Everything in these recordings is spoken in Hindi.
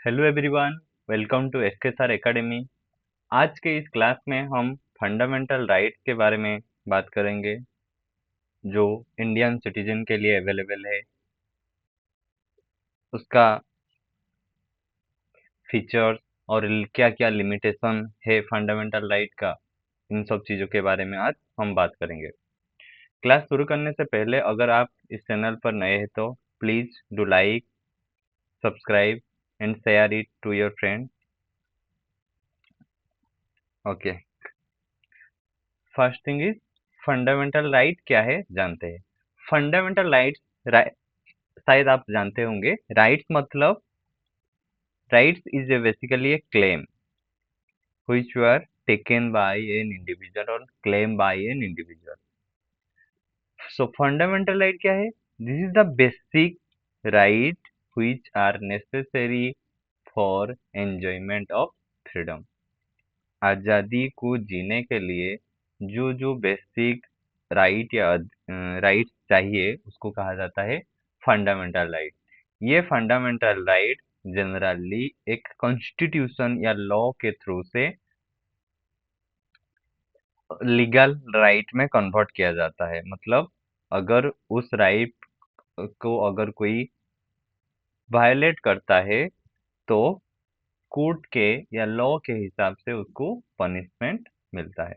Hello everyone, welcome to SKSR academy. आज के इस क्लास में हम फंडामेंटल राइट्स के बारे में बात करेंगे जो इंडियन सिटीजन के लिए अवेलेबल है, उसका फीचर्स और क्या क्या लिमिटेशन है फंडामेंटल राइट का। इन सब चीज़ों के बारे में आज हम बात करेंगे। क्लास शुरू करने से पहले अगर आप इस चैनल पर नए हैं तो please do like, subscribe and share it to your friend. Okay, first thing is fundamental right क्या है जानते हैं। फंडामेंटल राइट्स शायद आप जानते होंगे। राइट्स मतलब rights is basically A claim which were taken by an individual or claimed by an individual. So fundamental right क्या है? This is the basic right which are necessary for enjoyment of freedom. आजादी को जीने के लिए जो जो बेसिक राइट या राइट चाहिए उसको कहा जाता है फंडामेंटल राइट। ये फंडामेंटल राइट जनरली एक कॉन्स्टिट्यूशन या लॉ के थ्रू से लीगल राइट में कन्वर्ट किया जाता है। मतलब अगर उस राइट को अगर कोई वायलेट करता है तो कोर्ट के या लॉ के हिसाब से उसको पनिशमेंट मिलता है।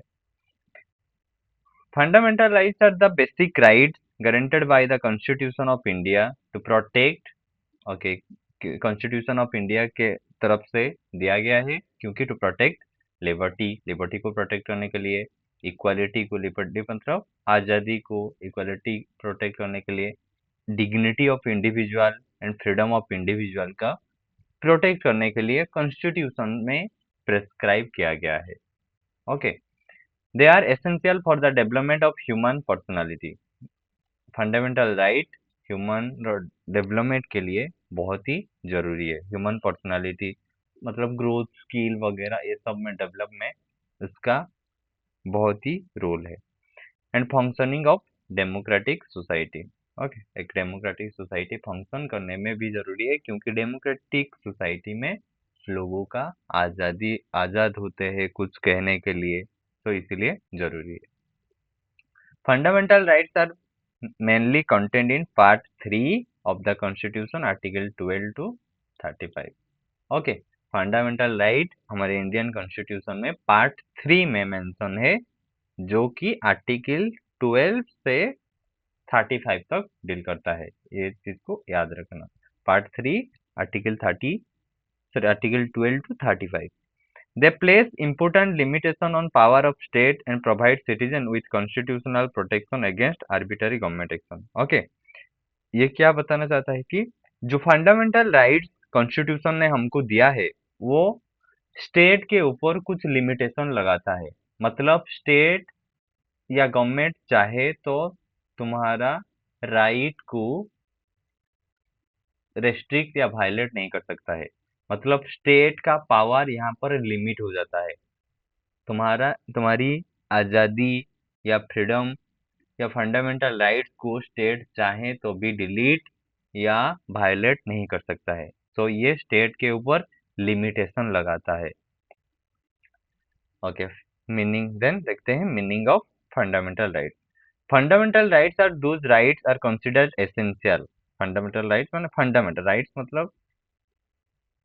Fundamental rights are the basic rights guaranteed by the Constitution of India to protect, okay, Constitution of India के तरफ से दिया गया है क्योंकि टू प्रोटेक्ट लिबर्टी को प्रोटेक्ट करने के लिए, इक्वालिटी को, लिबर्टी मतलब आज़ादी को, इक्वालिटी प्रोटेक्ट करने के लिए, dignity of individual and freedom of individual का प्रोटेक्ट करने के लिए कॉन्स्टिट्यूशन में प्रेस्क्राइब किया गया है। Okay, they are essential for the development of human personality. Fundamental right human development के लिए बहुत ही जरूरी है। ह्यूमन पर्सनालिटी मतलब ग्रोथ, स्किल वगैरह ये सब में डेवलप में इसका बहुत ही रोल है। And functioning of democratic society. Okay, एक डेमोक्रेटिक सोसाइटी फंक्शन करने में भी जरूरी है क्योंकि डेमोक्रेटिक सोसाइटी में लोगों का आजाद होते हैं कुछ कहने के लिए, तो इसीलिए जरूरी है। Fundamental rights are mainly contained in part 3 of the constitution article 12 to 35। Okay, fundamental right हमारे इंडियन कॉन्स्टिट्यूशन में पार्ट 3 में मेंशन है जो कि आर्टिकल 12 से 35 तक डील करता है। ये चीज को याद रखना। Part 3 article 30 sorry article 12 to 35। They place important limitation on power of state and provide citizen with constitutional protection against arbitrary government action। Okay, ये क्या बताना चाहता है कि जो फंडामेंटल राइट्स कॉन्स्टिट्यूशन ने हमको दिया है वो स्टेट के ऊपर कुछ लिमिटेशन लगाता है। मतलब स्टेट या गवर्नमेंट चाहे तो तुम्हारा राइट को रेस्ट्रिक्ट या वायलेट नहीं कर सकता है। मतलब स्टेट का पावर यहाँ पर लिमिट हो जाता है। तुम्हारी आज़ादी या फ्रीडम या फंडामेंटल राइट्स को स्टेट चाहे तो भी डिलीट या वायलेट नहीं कर सकता है। तो ये स्टेट के ऊपर लिमिटेशन लगाता है। ओके, मीनिंग देन देखते हैं meaning of fundamental rights. Fundamental rights are those rights are considered essential. Fundamental rights माने फंडामेंटल राइट्स मतलब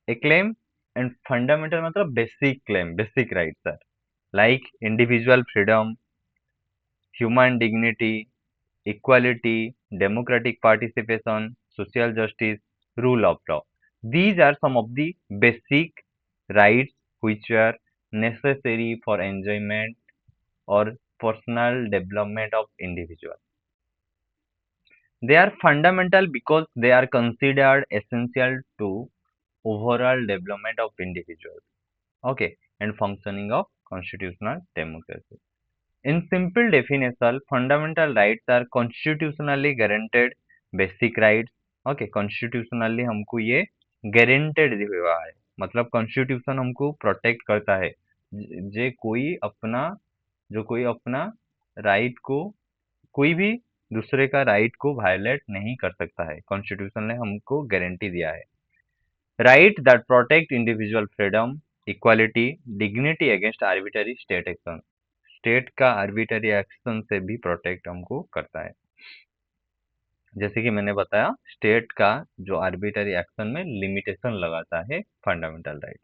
ए क्लेम एंड फंडामेंटल मतलब basic claim, basic rights are like individual freedom, human dignity, equality, democratic participation, social justice, rule of law. These are some of the basic rights which are necessary for enjoyment or personal development of individual. They are fundamental because they are considered essential to overall development of individuals. Okay, and functioning of constitutional democracy. In simple definition, fundamental rights are constitutionally guaranteed basic rights। Okay, constitutionally हमको ये गारंटेड हुआ है, मतलब कॉन्स्टिट्यूशन हमको प्रोटेक्ट करता है। जे कोई अपना जो कोई अपना राइट को कोई भी दूसरे का राइट को वायलेट नहीं कर सकता है। कॉन्स्टिट्यूशन ने हमको गारंटी दिया है। Right that protect individual freedom, equality, dignity against arbitrary state action. State का आर्बिटरी एक्शन से भी प्रोटेक्ट हमको करता है। जैसे कि मैंने बताया, स्टेट का जो आर्बिटरी एक्शन में लिमिटेशन लगाता है fundamental right.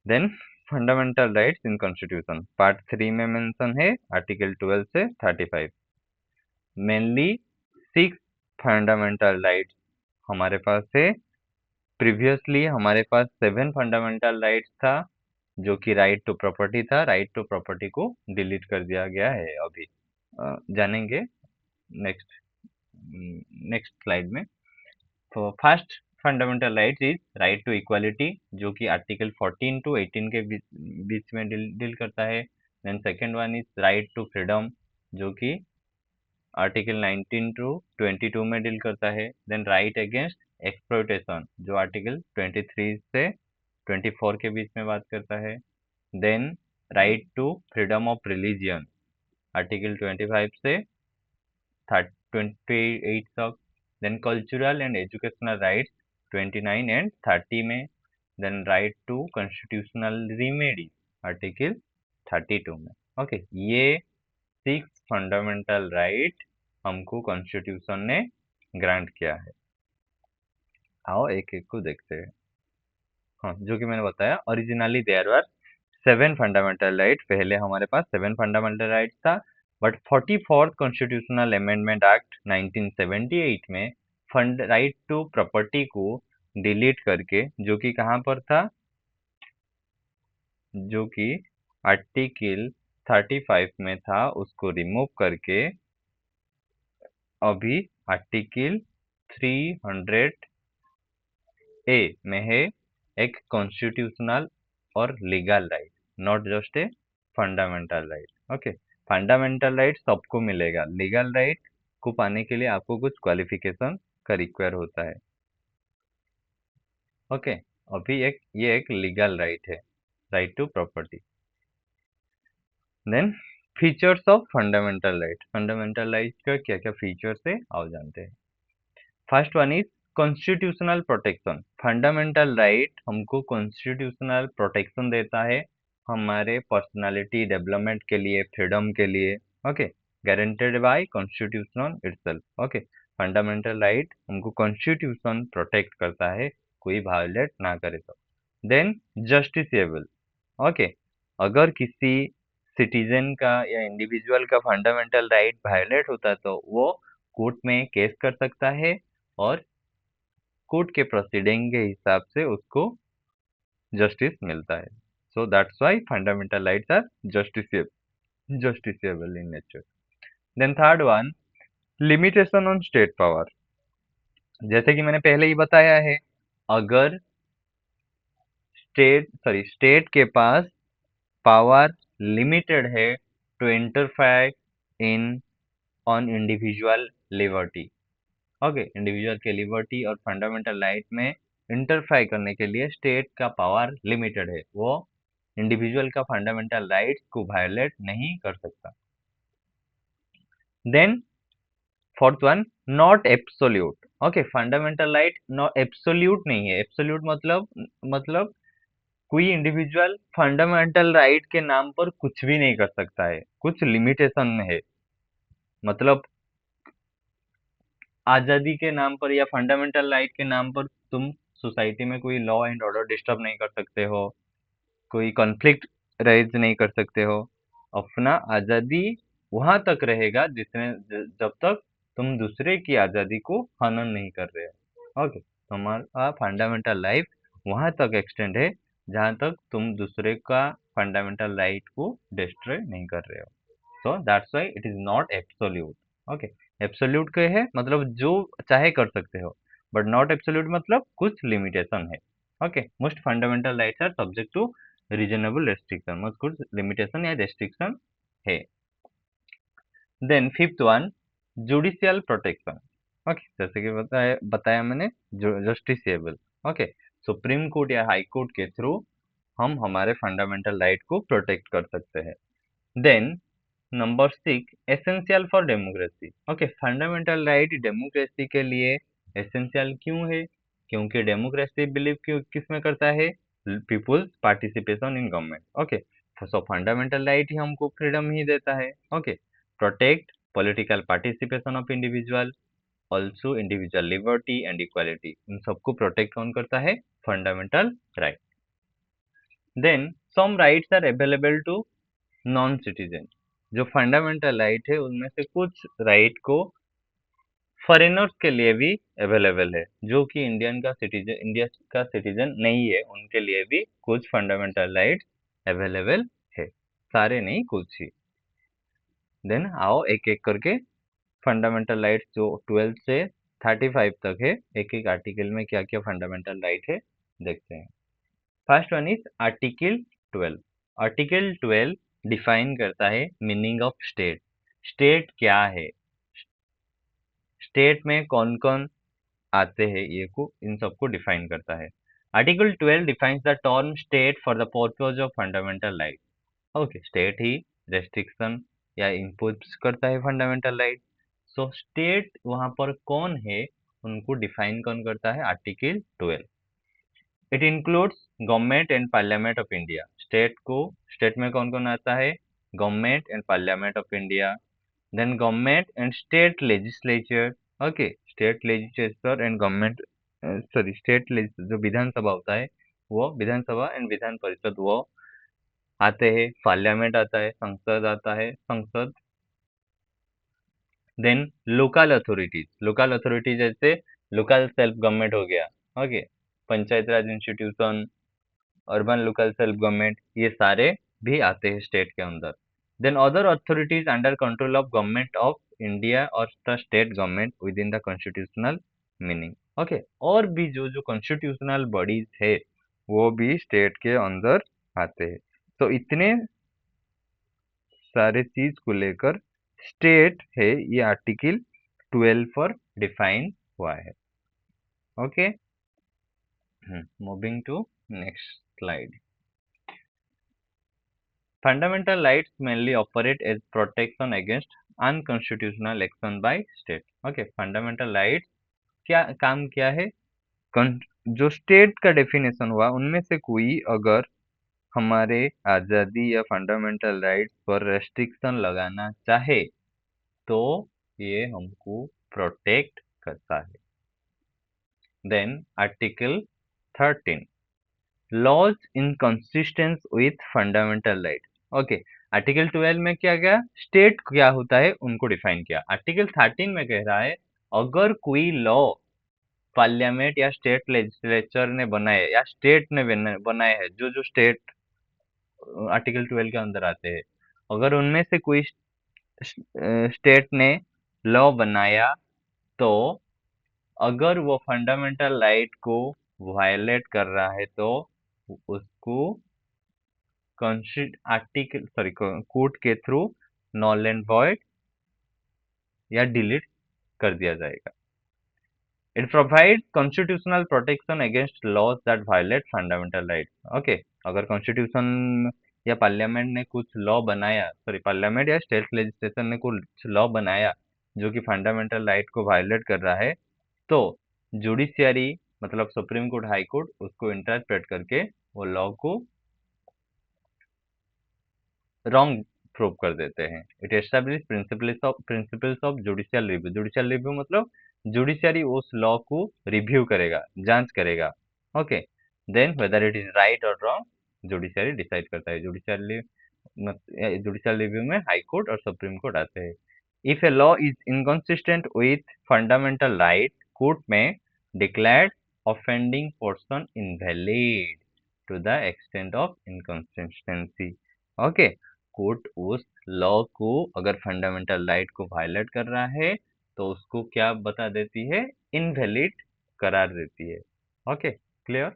Then fundamental rights in constitution part 3 में मेंशन है आर्टिकल 12 से 35। मेनली 6 फंडामेंटल राइट्स हमारे पास है। प्रीवियसली हमारे पास 7 फंडामेंटल राइट्स था, जो कि राइट टू प्रॉपर्टी था। राइट टू प्रॉपर्टी को डिलीट कर दिया गया है अभी। जानेंगे नेक्स्ट नेक्स्ट स्लाइड में। तो first fundamental right is right to equality, जो कि आर्टिकल 14 टू 18 के बीच में डील करता है। Then second one is right to freedom, जो कि आर्टिकल 19 टू 22 में डील करता है। देन राइट अगेंस्ट एक्सप्लॉयटेशन, जो आर्टिकल 23 से 24 के बीच में बात करता है। Then right to freedom of religion, article 25 से 28 तक। Then cultural and educational rights 29 and 30 में। Then right to constitutional remedy, article 32 में। ओके, ये 6 फंडामेंटल राइट हमको कॉन्स्टिट्यूशन ने ग्रांट किया है। आओ एक एक को देखते हैं। हाँ, जो कि मैंने बताया, originally there were 7 fundamental right. पहले हमारे पास 7 फंडामेंटल राइट था, but 44th constitutional amendment act 1978 में फंड राइट टू प्रॉपर्टी को डिलीट करके, जो कि कहाँ पर था, जो कि आर्टिकल 35 में था, उसको रिमूव करके अभी आर्टिकल 300 ए में है एक कॉन्स्टिट्यूशनल और legal right, not just a fundamental right. Okay, fundamental right सबको मिलेगा, लीगल राइट को पाने के लिए आपको कुछ क्वालिफिकेशन का रिक्वायर होता है। ओके, अभी ये एक लीगल राइट है, right to property. Then features of fundamental right. Fundamental right का क्या क्या फीचर्स है आओ जानते हैं। First one is constitutional protection. Fundamental right हमको कॉन्स्टिट्यूशनल प्रोटेक्शन देता है हमारे पर्सनालिटी डेवलपमेंट के लिए, फ्रीडम के लिए। Okay, guaranteed bye constitution itself. Okay, fundamental right हमको कॉन्स्टिट्यूशन प्रोटेक्ट करता है, कोई वायोलेट ना करे तो। Then justiciable. ओके, अगर किसी सिटीजन का या इंडिविजुअल का फंडामेंटल राइट वायोलेट होता है तो वो कोर्ट में केस कर सकता है, और कोर्ट के प्रोसीडिंग के हिसाब से उसको जस्टिस मिलता है। So that's why fundamental rights are justiciable in nature. Then third one, limitation on state power. जैसे कि मैंने पहले ही बताया है, अगर स्टेट के पास पावर लिमिटेड है to interfere in on individual liberty. Okay, individual के लिबर्टी और फंडामेंटल राइट में इंटरफेयर करने के लिए स्टेट का पावर लिमिटेड है, वो इंडिविजुअल का फंडामेंटल राइट्स को वायोलेट नहीं कर सकता। Then fourth one, not absolute. Okay, fundamental right not absolute नहीं है। एब्सोल्यूट मतलब कोई इंडिविजुअल फंडामेंटल राइट के नाम पर कुछ भी नहीं कर सकता है, कुछ लिमिटेशन है। मतलब आजादी के नाम पर या फंडामेंटल राइट के नाम पर तुम सोसाइटी में कोई लॉ एंड ऑर्डर डिस्टर्ब नहीं कर सकते हो, कोई कॉन्फ्लिक्ट रेज नहीं कर सकते हो। अपना आजादी वहां तक रहेगा जब तक तुम दूसरे की आजादी को हनन नहीं कर रहे हो। ओके, तुम्हारा फंडामेंटल लाइफ वहां तक एक्सटेंड है जहां तक तुम दूसरे का फंडामेंटल राइट को डिस्ट्रॉय नहीं कर रहे हो। सो that's why it is not absolute. Okay, absolute के है मतलब जो चाहे कर सकते हो, बट नॉट एब्सोल्यूट मतलब कुछ लिमिटेशन है। Okay, most fundamental rights are subject to reasonable restriction, मतलब कुछ लिमिटेशन या रेस्ट्रिक्शन है। Then fifth one, judicial protection. Okay, जैसे कि बताया मैंने, जस्टिसेबल। ओके, सुप्रीम कोर्ट या हाई कोर्ट के थ्रू हम हमारे फंडामेंटल राइट को प्रोटेक्ट कर सकते हैं। Then number 6, essential for democracy. Okay, fundamental right democracy के लिए एसेंशियल क्यों है? क्योंकि डेमोक्रेसी बिलीव क्यों किस में करता है, peoples participation in government. Okay, so fundamental right ही हमको फ्रीडम ही देता है। Okay, protect political participation of individual, also individual liberty and equality, इन सबको प्रोटेक्ट कौन करता है, fundamental right. Then some rights are available to non citizen, जो फंडामेंटल राइट है उनमें से कुछ राइट को फॉरेनर्स के लिए भी अवेलेबल है, जो कि इंडिया का सिटीजन नहीं है, उनके लिए भी कुछ फंडामेंटल राइट्स अवेलेबल है, सारे नहीं कुछ ही। देन आओ एक एक करके फंडामेंटल राइट्स जो 12 से 35 तक है, एक एक आर्टिकल में क्या क्या फंडामेंटल राइट है देखते हैं। First one is article 12। Article 12 define करता है मीनिंग ऑफ स्टेट। स्टेट क्या है, स्टेट में कौन कौन आते हैं, ये को इन सबको डिफाइन करता है। Article 12 defines the term state for the purpose of fundamental right. Okay, state he restriction या इम्पोज करता है फंडामेंटल राइट। सो स्टेट वहां पर कौन है, उनको डिफाइन कौन करता है, article 12। It includes government and parliament of India. State में कौन कौन आता है, government and parliament of India, then government and state legislature. Okay, state legislature and government, sorry state जो विधानसभा होता है वो विधानसभा एंड विधान परिषद वो आते हैं, पार्लियामेंट आता है, संसद आता है, संसद। देन लोकल अथॉरिटीज जैसे लोकल सेल्फ गवर्नमेंट हो गया। Okay, panchayat raj institution, urban local self government, ये सारे भी आते हैं स्टेट के अंदर। Then other authorities under control of government of India और the state government within the constitutional meaning. Okay, और भी जो जो कॉन्स्टिट्यूशनल बॉडीज है वो भी स्टेट के अंदर आते हैं। तो इतने सारे चीज को लेकर स्टेट है, ये आर्टिकल 12 पर डिफाइन हुआ है। Okay, moving to next slide. Fundamental rights mainly operate as protection against unconstitutional action by state. Okay, fundamental rights क्या काम क्या है, जो स्टेट का डेफिनेशन हुआ उनमें से कोई अगर हमारे आजादी या फंडामेंटल राइट्स पर रेस्ट्रिक्शन लगाना चाहे तो ये हमको प्रोटेक्ट करता है। Then article 13, laws in consistence with fundamental right. Okay, article 12 में क्या गया, स्टेट क्या होता है उनको डिफाइन किया। आर्टिकल 13 में कह रहा है अगर कोई लॉ पार्लियामेंट या स्टेट लेजिस्लेचर ने बनाए या स्टेट ने बनाए हैं, जो जो स्टेट आर्टिकल 12 के अंदर आते हैं, अगर उनमें से कोई स्टेट ने लॉ बनाया तो अगर वो फंडामेंटल राइट को वायलेट कर रहा है तो उसको आर्टिकल सॉरी कोर्ट के थ्रू नॉल एंड वॉइड या डिलीट कर दिया जाएगा। It provide constitutional protection against laws that violate fundamental right. Okay, अगर कॉन्स्टिट्यूशन या पार्लियामेंट ने कुछ लॉ बनाया, सॉरी पार्लियामेंट या स्टेट लेजिस्लेशन ने कुछ लॉ बनाया जो कि फंडामेंटल राइट को वायलेट कर रहा है, तो जुडिशियरी मतलब सुप्रीम कोर्ट, हाई कोर्ट उसको इंटरप्रेट करके वो लॉ को रॉन्ग प्रूव कर देते हैं। It establish principles of judicial review. Judicial review मतलब जुडिशियरी उस लॉ को रिव्यू करेगा, जांच करेगा। Okay, then whether it is right और रॉन्ग जुडिशियरी डिसाइड करता है। जुडिशियल रिव्यू में हाई कोर्ट और सुप्रीम कोर्ट आते हैं। If a law is inconsistent with fundamental right, court में declared offending portion invalid to the extent of inconsistency. Okay, court उस लॉ को अगर फंडामेंटल राइट को वायलेट कर रहा है तो उसको क्या बता देती है, इनवैलिड करार देती है। Okay, clear.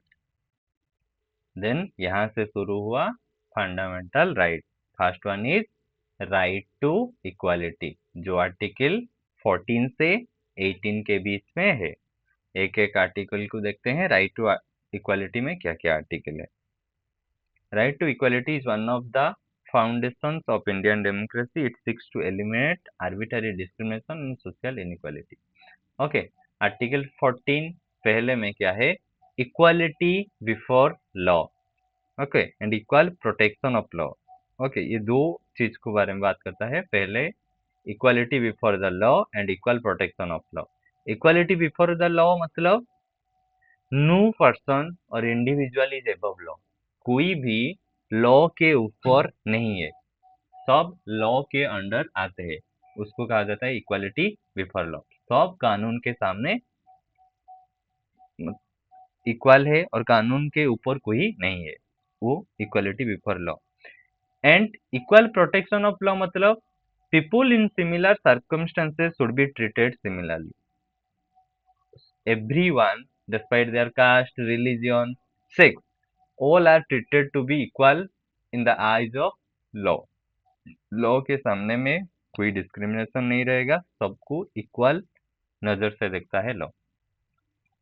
देन यहां से शुरू हुआ fundamental right. First one is right to equality, जो आर्टिकल 14 से 18 के बीच में है। एक एक आर्टिकल को देखते हैं। राइट टू इक्वालिटी में क्या क्या आर्टिकल है। Right to equality is one of the foundations of Indian democracy. It seeks to eliminate arbitrary discrimination and social inequality. Okay, Article 14 पहले में क्या है, equality before law, okay, and equal protection of law. Okay, ये दो चीज के बारे में बात करता है। पहले equality before the law and equal protection of law. Equality before the law मतलब नो पर्सन और इंडिविजुअल इज एबव लॉ, कोई भी लॉ के ऊपर नहीं है, सब लॉ के अंडर आते हैं, उसको कहा जाता है इक्वालिटी बिफोर लॉ। सब कानून के सामने इक्वल है और कानून के ऊपर कोई नहीं है, वो equality before law. And equal protection of law मतलब people in similar circumstances should be treated similarly. Everyone, despite their caste, religion, sex, all are treated to be equal in the eyes of law. Law के सामने में कोई डिस्क्रिमिनेशन नहीं रहेगा, सबको इक्वल नजर से देखता है law.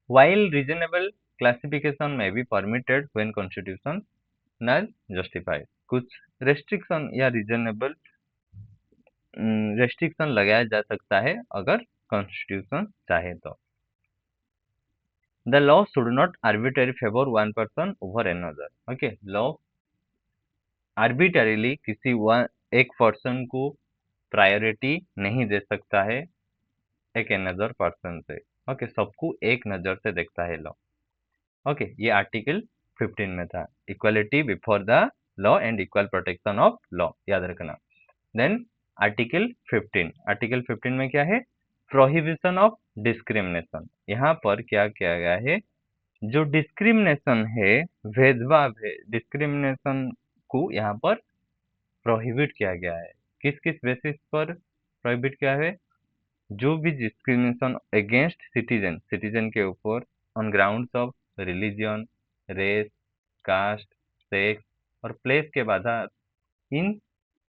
While reasonable classification may be permitted when constitution not justified, कुछ रेस्ट्रिक्शन या रीजनेबल रेस्ट्रिक्शन लगाया जा सकता है अगर कॉन्स्टिट्यूशन चाहे तो। The law should not arbitrarily favor one person over another. Okay, law arbitrarily किसी एक पर्सन को प्रायोरिटी नहीं दे सकता है एक अनदर पर्सन से। ओके, सबको एक नजर से देखता है लॉ। ओके, ये आर्टिकल 15 में था, equality before the law and equal protection of law, याद रखना। देन आर्टिकल 15 में क्या है, प्रोहिबिशन ऑफ डिस्क्रिमिनेशन। यहाँ पर क्या किया गया है, जो डिस्क्रिमिनेशन है, भेदभाव है, डिस्क्रिमिनेशन को यहाँ पर प्रोहिबिट किया गया है। किस किस बेसिस पर प्रोहिबिट किया है, जो भी डिस्क्रिमिनेशन अगेंस्ट सिटीजन, सिटीजन के ऊपर on grounds of religion, race, caste, sex और प्लेस के आधार, इन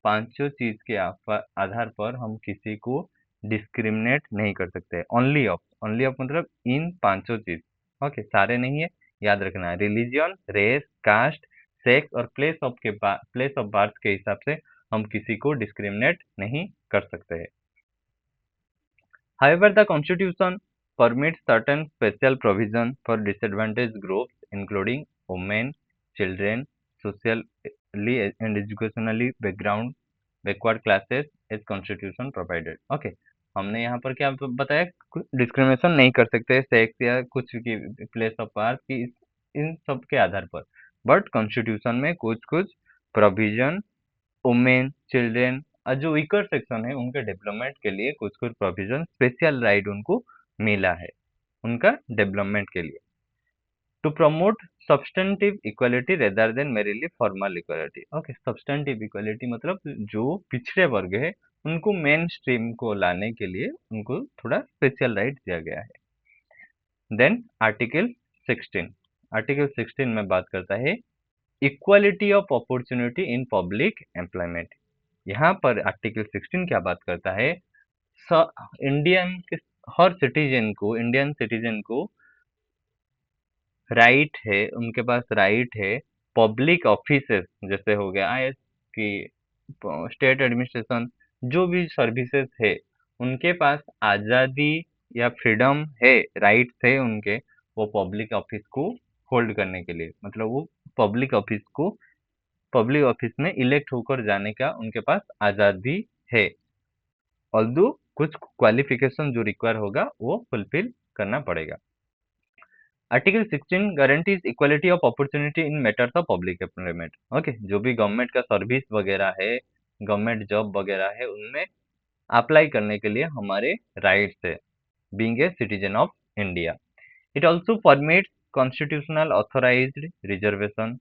पांचों चीज के आधार पर हम किसी को डिस्क्रिमिनेट नहीं कर सकते। ओनली ऑफ मतलब इन पांचों चीज, ओके, सारे नहीं है, याद रखना है। रिलीजन, रेस, कास्ट, सेक्स और प्लेस ऑफ बर्थ के हिसाब से हम किसी को डिस्क्रिमिनेट नहीं कर सकते हैं। However, the Constitution permits certain special provision for disadvantaged groups, including women, children, socially and educationally backward classes, as Constitution provided. Okay, हमने यहाँ पर क्या बताया, डिस्क्रिमिनेशन नहीं कर सकते सेक्स या कुछ की प्लेस ऑफ बर्थ की, इन सब के आधार पर, बट कॉन्स्टिट्यूशन में कुछ कुछ प्रोविजन वुमेन, चिल्ड्रेन और जो वीकर सेक्शन है उनके डेवलपमेंट के लिए कुछ कुछ प्रोविजन, स्पेशल राइट उनको मिला है उनका डेवलपमेंट के लिए। To promote substantive equality rather than merely formal equality. Okay, substantive equality मतलब जो पिछड़े वर्ग है उनको मेन स्ट्रीम को लाने के लिए उनको थोड़ा स्पेशल राइट दिया गया है। देन आर्टिकल 16 में बात करता है equality of opportunity in public employment. यहाँ पर आर्टिकल 16 क्या बात करता है, इंडियन के हर इंडियन सिटीजन को राइट है, उनके पास राइट है पब्लिक ऑफिसेस, जैसे हो गया आईएएस की, स्टेट एडमिनिस्ट्रेशन, जो भी सर्विसेज है उनके पास आज़ादी या फ्रीडम है, राइट्स है उनके, वो पब्लिक ऑफिस को होल्ड करने के लिए, मतलब वो पब्लिक ऑफिस में इलेक्ट होकर जाने का उनके पास आज़ादी है। ऑल्दो कुछ क्वालिफिकेशन जो रिक्वायर होगा वो फुलफिल करना पड़ेगा। Article 16 guarantees equality of opportunity in matters of public employment. Okay, जो भी गवर्नमेंट का सर्विस वगैरह है, गवर्नमेंट जॉब वगैरह है, उनमें अप्लाई करने के लिए हमारे राइट्स है, being a citizen of India. It also permits constitutional authorised reservation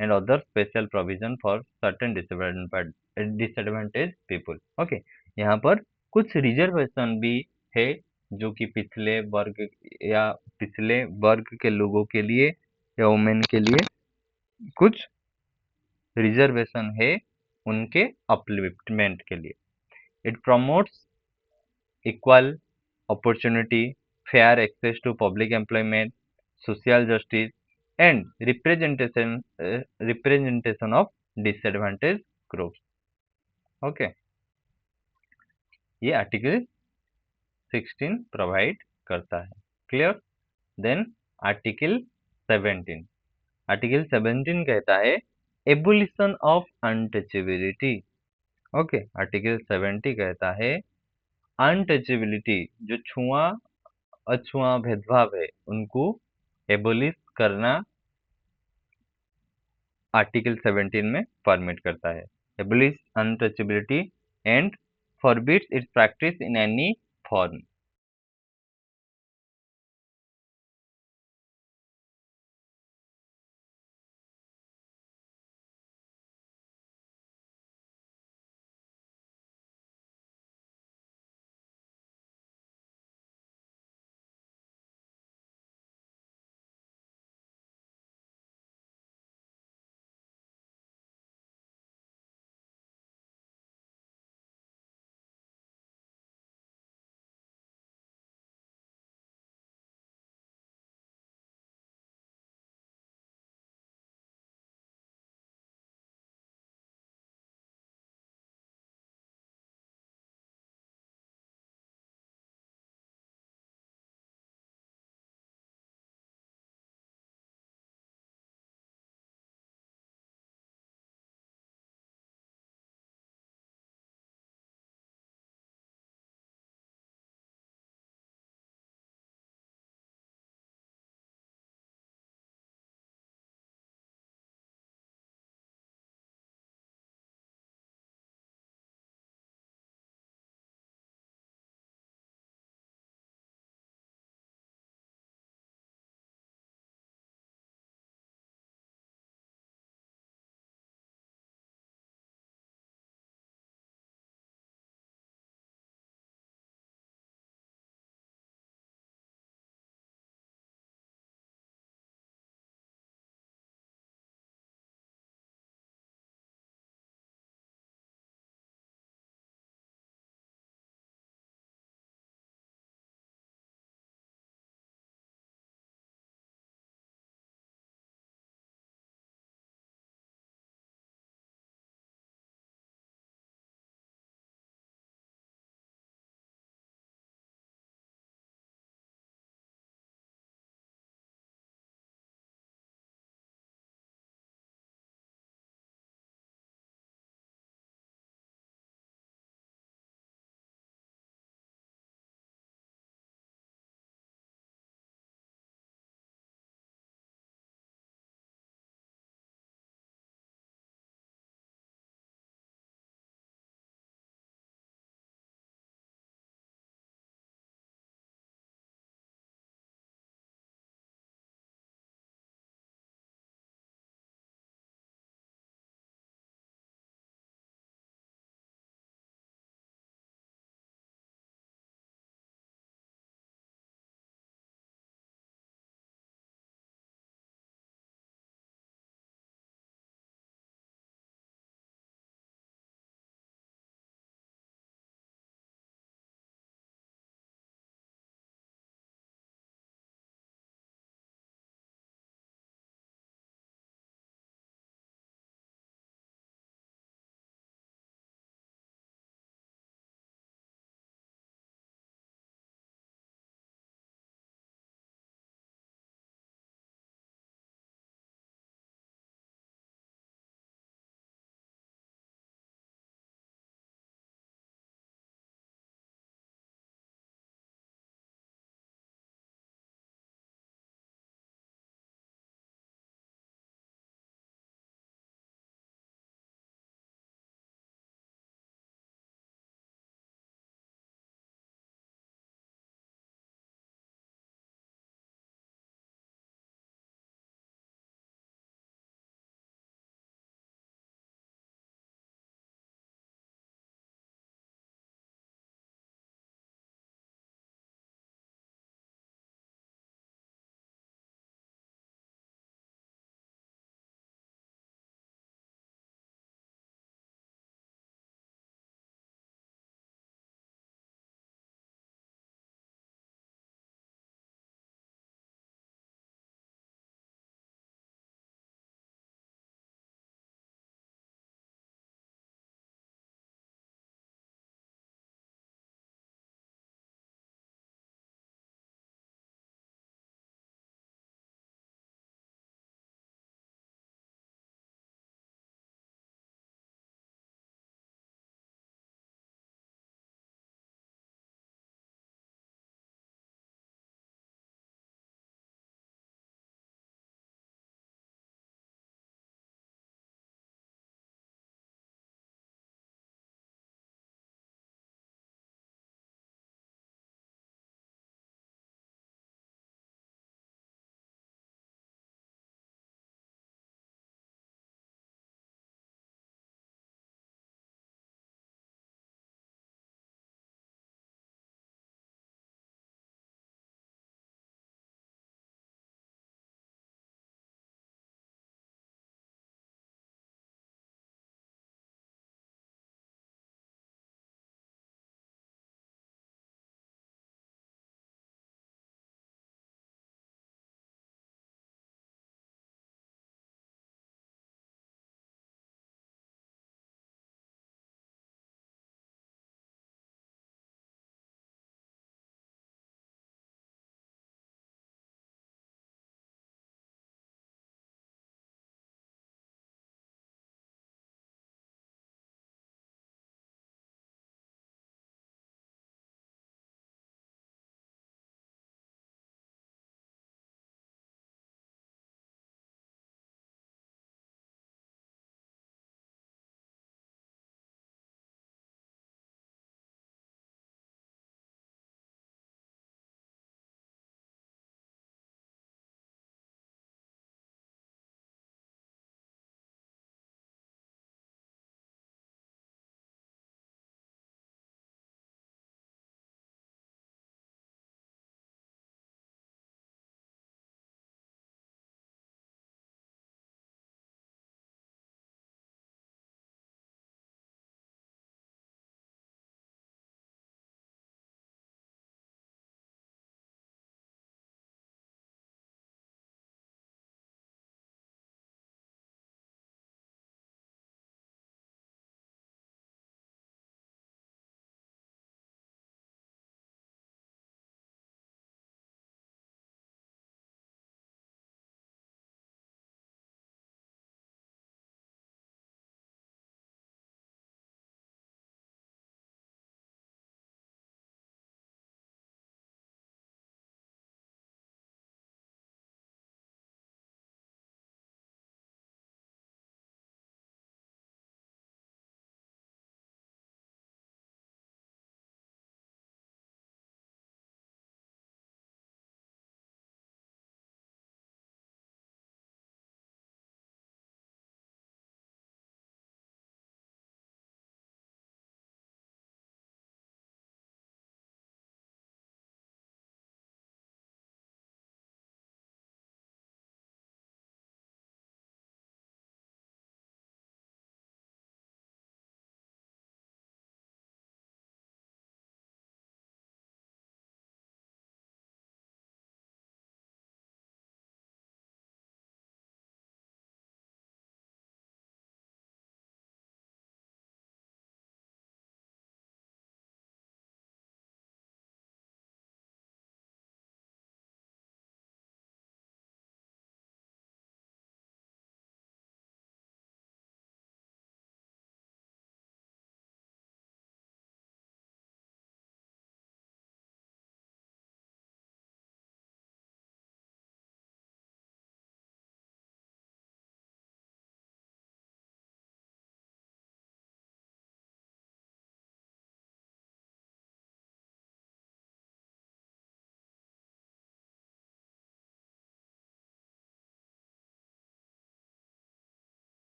and other special provision for certain disadvantaged people. ओके, यहाँ पर कुछ रिजर्वेशन भी है जो कि पिछले वर्ग के लोगों के लिए या वुमेन के लिए कुछ रिजर्वेशन है उनके अपलिफ्टमेंट के लिए। It promotes equal opportunity, fair access to public employment, social justice and representation of disadvantaged groups. Okay, ये आर्टिकल 16 प्रोवाइड करता है। क्लियर? Then article 17। आर्टिकल 17 कहता है abolition of untouchability. Okay, article 70 कहता है अनटचेबिलिटी, जो छुआ अछुआ भेदभाव है उनको एबोलिश करना आर्टिकल 17 में परमिट करता है। Abolish untouchability and forbids it's practice in any form.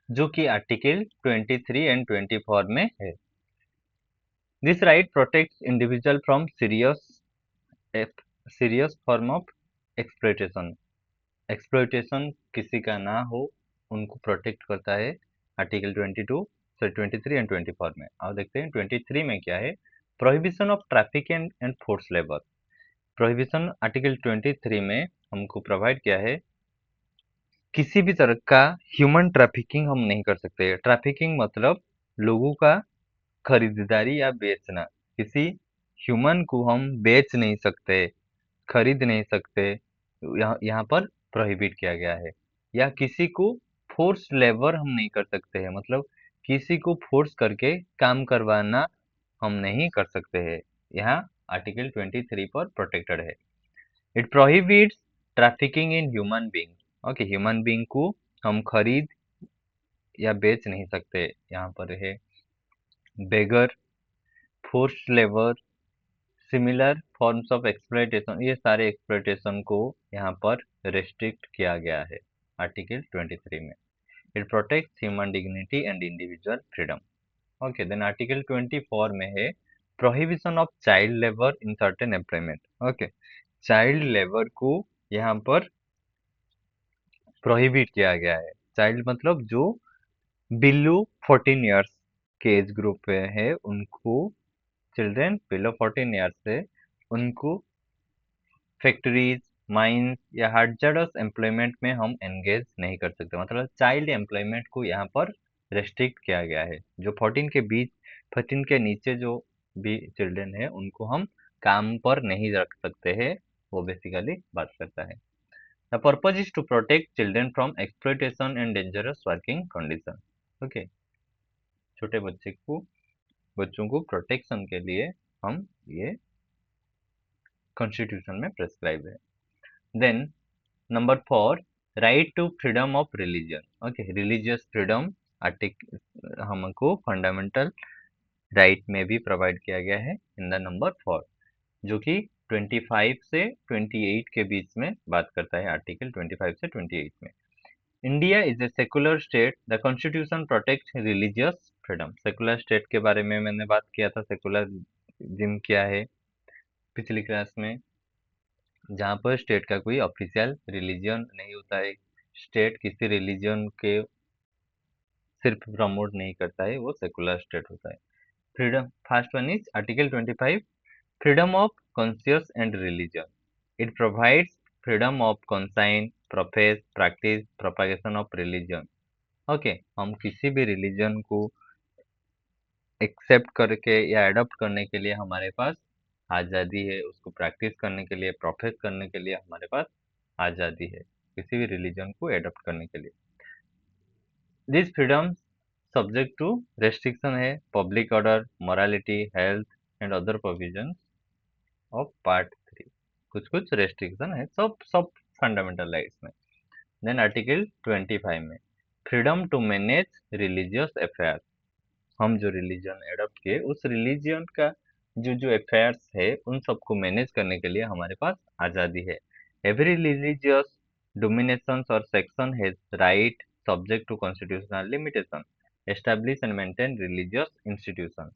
जो कि आर्टिकल 23 एंड 24 में है। This right protects individual from serious form of exploitation. Exploitation किसी का ना हो, उनको प्रोटेक्ट करता है आर्टिकल 22 सॉरी 23 एंड 24 में। अब देखते हैं 23 में क्या है। Prohibition of traffic and force labour. Prohibition article 23 में हमको प्रोवाइड किया है, किसी भी तरह का ह्यूमन ट्रैफिकिंग हम नहीं कर सकते। ट्रैफिकिंग मतलब लोगों का खरीदारी या बेचना। किसी ह्यूमन को हम बेच नहीं सकते, खरीद नहीं सकते, यहाँ यहाँ पर प्रोहिबिट किया गया है। या किसी को फोर्स लेबर हम नहीं कर सकते हैं, मतलब किसी को फोर्स करके काम करवाना हम नहीं कर सकते हैं। यहाँ आर्टिकल 23 पर प्रोटेक्टेड है। It prohibits trafficking in human being. Okay, human being को हम खरीद या बेच नहीं सकते। यहाँ पर है begar, force labour, similar forms of exploitation. ये सारे एक्सप्लॉइटेशन को यहाँ पर रेस्ट्रिक्ट किया गया है आर्टिकल 23 में। It protects human dignity and individual freedom. Okay, then article 24 में है prohibition of child labour in certain employment. Okay, child labour को यहाँ पर प्रोहिबिट किया गया है। चाइल्ड मतलब जो बिलो 14 ईयर्स के एज ग्रुप में है, उनको, चिल्ड्रेन बिलो 14 ईयर्स से उनको फैक्ट्रीज, माइंस या हार्डजरस एम्प्लॉयमेंट में हम एंगेज नहीं कर सकते। मतलब चाइल्ड एम्प्लॉयमेंट को यहाँ पर रेस्ट्रिक्ट किया गया है। जो 14 के नीचे जो भी चिल्ड्रेन है, उनको हम काम पर नहीं रख सकते हैं। वो बेसिकली बात करता है। The purpose is to protect children from exploitation and dangerous working condition. Okay, छोटे बच्चों को प्रोटेक्शन के लिए हम ये कॉन्स्टिट्यूशन में प्रेस्क्राइब है। Then number 4, right to freedom of religion. Okay, religious freedom article हमको फंडामेंटल राइट में भी प्रोवाइड किया गया है इन द नंबर 4, जो कि 25 से 28 के बीच में बात करता है। आर्टिकल 25 से 28 में, India is a secular state, the constitution protect religious freedom. Secular state के बारे में मैंने बात किया था। सेकुलरिज्म क्या है पिछली क्लास में, जहाँ पर स्टेट का कोई ऑफिशियल रिलीजन नहीं होता है। स्टेट किसी रिलीजन के सिर्फ प्रमोट नहीं करता है, वो सेकुलर स्टेट होता है। Freedom, first one is article 25, freedom of conscious and religion. It provides freedom of conscience, profess, practice, propagation of religion. Okay, हम किसी भी रिलीजन को एक्सेप्ट करके या अडॉप्ट करने के लिए हमारे पास आज़ादी है। उसको प्रैक्टिस करने के लिए, प्रोफेस करने के लिए हमारे पास आज़ादी है, किसी भी रिलीजन को अडॉप्ट करने के लिए। This freedom subject to restriction है public order, morality, health and other provision of part 3। कुछ कुछ रेस्ट्रिक्शन है, सब सब फंडामेंटल राइट्स में। देन आर्टिकल 25 में, freedom to manage religious affairs. हम जो रिलीजन एडॉप्ट किए, उस रिलीजन का जो जो अफेयर्स है, उन सबको मैनेज करने के लिए हमारे पास आज़ादी है। एवरी रिलीजियस डोमिनेशंस और section has right subject to constitutional limitation, establish and maintain religious institution,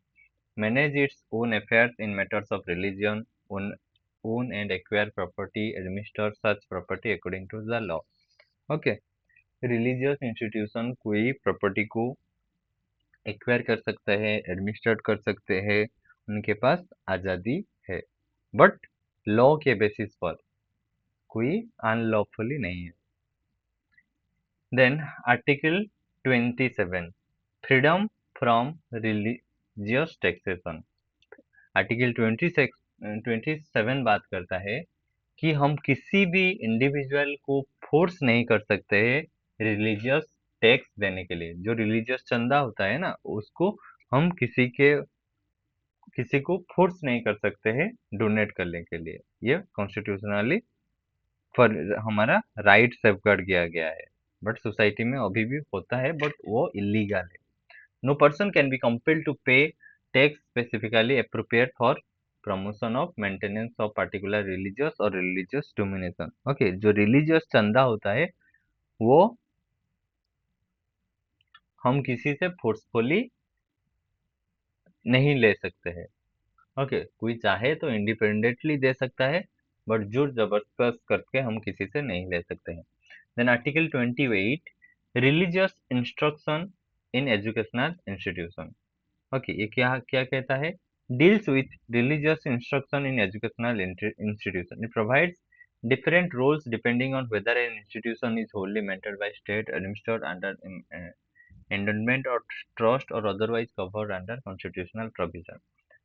manage its own affairs in matters of religion, own and acquire property, administer such property according to the law। Okay, religious institution कोई प्रॉपर्टी को एक्वायर कर सकते हैं, एडमिनिस्ट्रेट कर सकते हैं, उनके पास आज़ादी है, बट लॉ के बेसिस पर, कोई अनलॉफुली नहीं है। Then article 27, freedom from religious taxation. Article 27 बात करता है कि हम किसी भी इंडिविजुअल को फोर्स नहीं कर सकते हैं रिलीजियस टैक्स देने के लिए। जो रिलीजियस चंदा होता है ना, उसको हम किसी को फोर्स नहीं कर सकते हैं डोनेट करने के लिए। ये कॉन्स्टिट्यूशनली पर हमारा राइट सेफगार्ड किया गया है, बट सोसाइटी में अभी भी होता है, बट वो इलीगल है। No person can be compelled to pay tax specifically appropriate for promotion of maintenance of particular religious और रिलीजियस डोमिनेशन। ओके, जो रिलीजियस चंदा होता है, वो हम किसी से फोर्सफुली नहीं ले सकते हैं। ओके, कोई चाहे तो इंडिपेंडेंटली दे सकता है, बट जोर जबरदस्त करके हम किसी से नहीं ले सकते हैं। देन article 28, religious instruction in educational institution. Okay, ये क्या क्या कहता है? Deals with religious instruction in educational institution. It provides different roles depending on whether an institution is wholly maintained by state, administered under endowment or trust, or otherwise covered under constitutional provision.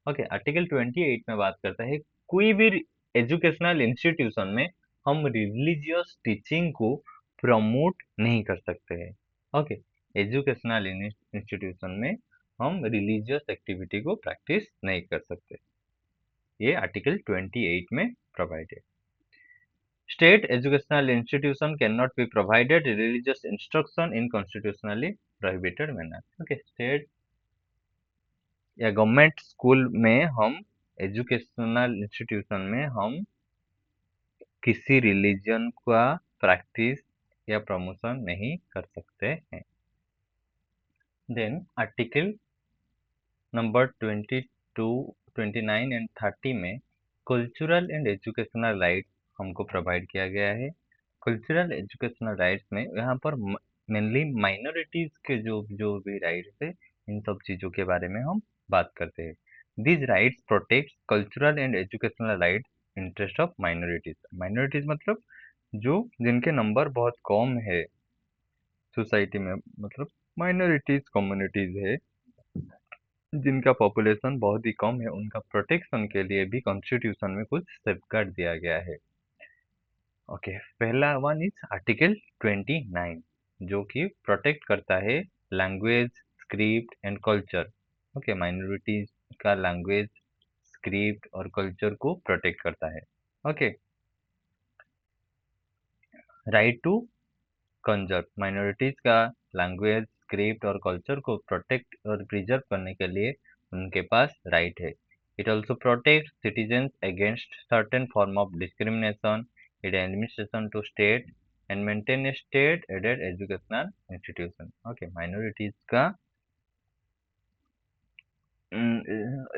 Okay, article 28 में बात करता है कोई भी एजुकेशनल इंस्टीट्यूशन में हम रिलीजियस टीचिंग को प्रमोट नहीं कर सकते हैं। ओके, एजुकेशनल इंस्टीट्यूशन में हम रिलीजियस एक्टिविटी को प्रैक्टिस नहीं कर सकते। ये आर्टिकल 28 में provided. State educational institution cannot be provided religious instruction in constitutionally prohibited manner. Okay, state या गवर्नमेंट स्कूल में हम एजुकेशनल इंस्टीट्यूशन में हम किसी रिलीजन का प्रैक्टिस या प्रमोशन नहीं कर सकते हैं। देन आर्टिकल नंबर 22, 29 एंड 30 में कल्चरल एंड एजुकेशनल राइट हमको प्रोवाइड किया गया है। कल्चरल एजुकेशनल राइट्स में यहाँ पर मेनली माइनॉरिटीज के जो जो भी राइट्स है, इन सब चीज़ों के बारे में हम बात करते हैं। These rights protect cultural and educational rights interest of minorities. Minorities मतलब जो जिनके नंबर बहुत कम है सोसाइटी में, मतलब माइनॉरिटीज कम्युनिटीज है जिनका पॉपुलेशन बहुत ही कम है, उनका प्रोटेक्शन के लिए भी कॉन्स्टिट्यूशन में कुछ सेफगार्ड दिया गया है। ओके, पहला वन इज आर्टिकल 29 जो कि प्रोटेक्ट करता है language, script and culture. Okay, minorities का लैंग्वेज, स्क्रिप्ट और कल्चर को प्रोटेक्ट करता है। Okay, right to conserve, minorities का लैंग्वेज, स्क्रिप्ट और कल्चर को प्रोटेक्ट और प्रिजर्व करने के लिए उनके पास राइट है। It also protect citizens against certain form of discrimination in administration to state and maintain a state aided educational institution. Okay, minorities का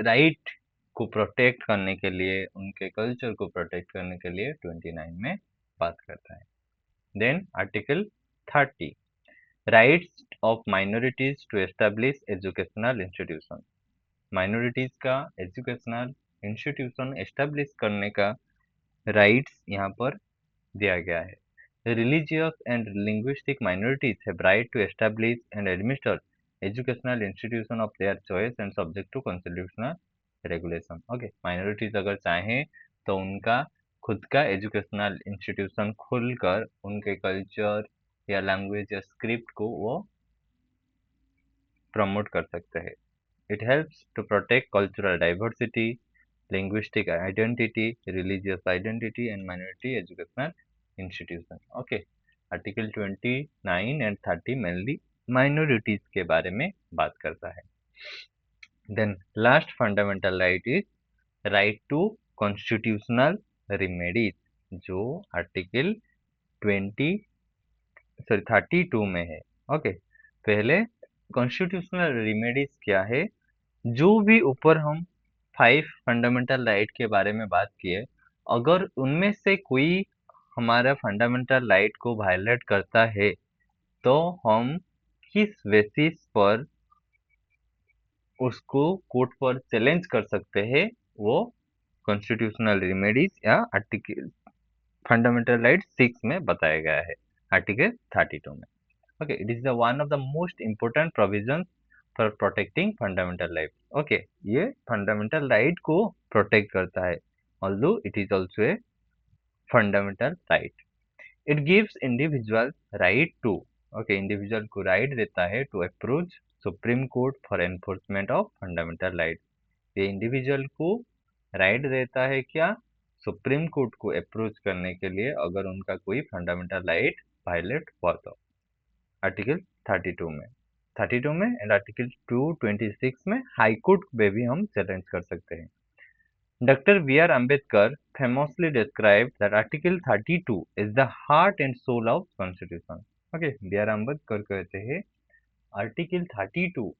राइट को प्रोटेक्ट करने के लिए, उनके कल्चर को प्रोटेक्ट करने के लिए 29 में बात करता है। Then article 30, rights of minorities to establish educational institution. Minorities का एजुकेशनल इंस्टीट्यूशन एस्टेब्लिश करने का राइट्स यहाँ पर दिया गया है। Religious and linguistic minorities have right to establish and administer educational institution of their choice and subject to constitutional regulation. Okay, minorities अगर चाहें तो उनका खुद का एजुकेशनल इंस्टीट्यूशन खुलकर उनके कल्चर या लैंग्वेज या स्क्रिप्ट को वो प्रमोट कर सकते हैं। It helps to protect cultural diversity, linguistic identity, religious identity and minority educational institution. Okay, article 29 and 30 mainly minorities के बारे में बात करता है। Then last fundamental right is right to constitutional remedies जो article 32 में है। ओके, पहले कॉन्स्टिट्यूशनल रेमेडीज क्या है? जो भी ऊपर हम 5 फंडामेंटल राइट के बारे में बात किए, अगर उनमें से कोई हमारा फंडामेंटल राइट को वायलेट करता है तो हम किस बेसिस पर उसको कोर्ट पर चैलेंज कर सकते हैं, वो कॉन्स्टिट्यूशनल रेमेडीज या आर्टिकल फंडामेंटल राइट 6 में बताया गया है, आर्टिकल 32 में। Okay, it is the one of the most important provision for protecting fundamental right. Okay, ये फंडामेंटल राइट को प्रोटेक्ट करता है, although it is also a fundamental right. It gives individual right to, okay, individual को राइट देता है to approach supreme court for enforcement of fundamental right. ये इंडिविजुअल को राइट देता है क्या? सुप्रीम कोर्ट को अप्रोच करने के लिए अगर उनका कोई फंडामेंटल राइट वायलेट हुआ तो, आर्टिकल 32 में एंड आर्टिकल 226 में हाई कोर्ट में भी हम चैलेंज कर सकते हैं। Doctor B R Ambedkar famously described that Article 32 is the heart and soul of Constitution. Okay, B R Ambedkar कहते हैं article 32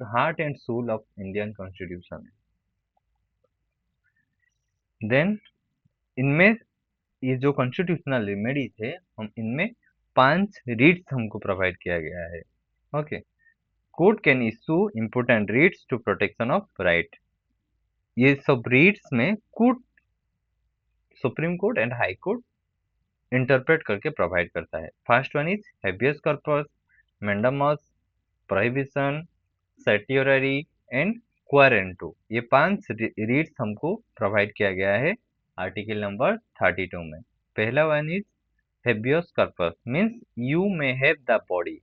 heart and soul of Indian constitution है। देन इनमें ये जो कॉन्स्टिट्यूशनल रेमेडीज है, हम इनमें 5 रीट्स हमको प्रोवाइड किया गया है। Okay, court can issue important writs to protection of right. ये सब रीट्स में court, supreme court and high court interpret करके प्रोवाइड करता है। First one is habeas corpus, mandamus, prohibition, certiorari and quo warranto. ये 5 रीट्स हमको प्रोवाइड किया गया है आर्टिकल नंबर 32 में। पहला one is habeas corpus, means you may have the body.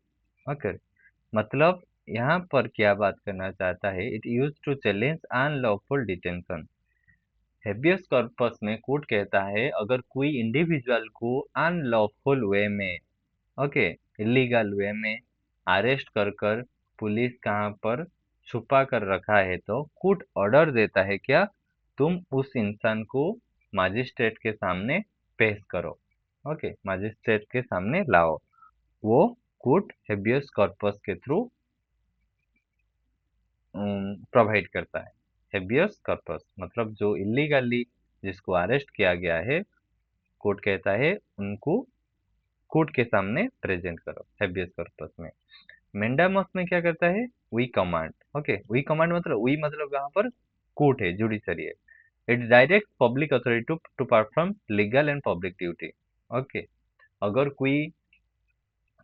Okay, मतलब यहाँ पर क्या बात करना चाहता है, it use to challenge unlawful detention. Habeas corpus में कोर्ट कहता है अगर कोई इंडिविजुअल को अनलॉफुल वे में, ओके, इलीगल वे में अरेस्ट कर कर पुलिस कहाँ पर छुपा कर रखा है, तो कोर्ट ऑर्डर देता है क्या, तुम उस इंसान को मजिस्ट्रेट के सामने पेश करो। ओके, मजिस्ट्रेट के सामने लाओ। वो कोर्ट हेबियस कॉर्पस के थ्रू प्रोवाइड करता है। हेबियस कॉर्पस मतलब जो इलीगली जिसको अरेस्ट किया गया है, कोर्ट कहता है उनको कोर्ट के सामने प्रेजेंट करो हेबियस कॉर्पस में। मेंडामस में क्या करता है, we command. Okay, we command मतलब वी मतलब यहाँ पर कोर्ट है, जुडिशरी है। It direct public authority to perform legal and public duty. Okay, अगर कोई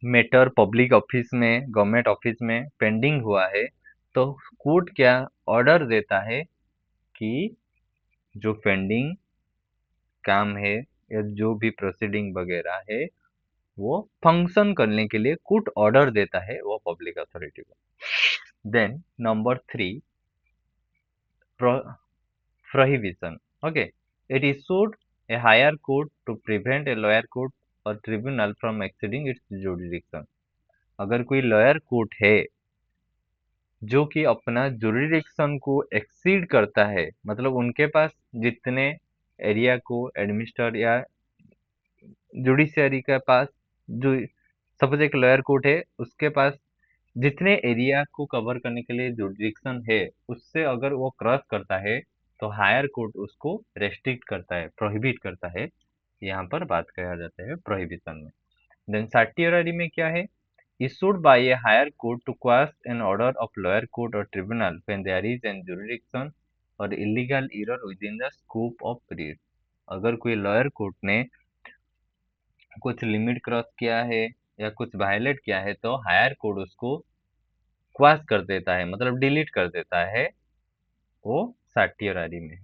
मैटर पब्लिक ऑफिस में, गवर्नमेंट ऑफिस में पेंडिंग हुआ है, तो कोर्ट क्या ऑर्डर देता है कि जो पेंडिंग काम है या जो भी प्रोसीडिंग वगैरह है, वो फंक्शन करने के लिए कोर्ट ऑर्डर देता है वो पब्लिक अथॉरिटी को। Then number 3, prohibition. Okay, it issued a higher court to prevent a lower court और tribunal from exceeding its jurisdiction. अगर कोई लोअर कोर्ट है जो कि अपना जुरिडिक्शन को एक्सीड करता है, मतलब उनके पास जितने एरिया को एडमिनिस्टर या जुडिशरी के पास, जो सपोज एक लोअर कोर्ट है उसके पास जितने एरिया को कवर करने के लिए जुरिडिक्शन है, उससे अगर वो क्रॉस करता है तो हायर कोर्ट उसको रेस्ट्रिक्ट करता है, प्रोहिबिट करता है। यहाँ पर बात किया जाता है प्रोहिबिशन में। देन सर्टियोररी में क्या है, issued by a higher court to quash an order of lower court or tribunal when there is an jurisdiction or illegal error within the scope of writ। अगर कोई लोअर कोर्ट ने कुछ लिमिट क्रॉस किया है या कुछ वायलेट किया है, तो हायर कोर्ट उसको क्वाश कर देता है, मतलब डिलीट कर देता है। वो सर्टियोररी में।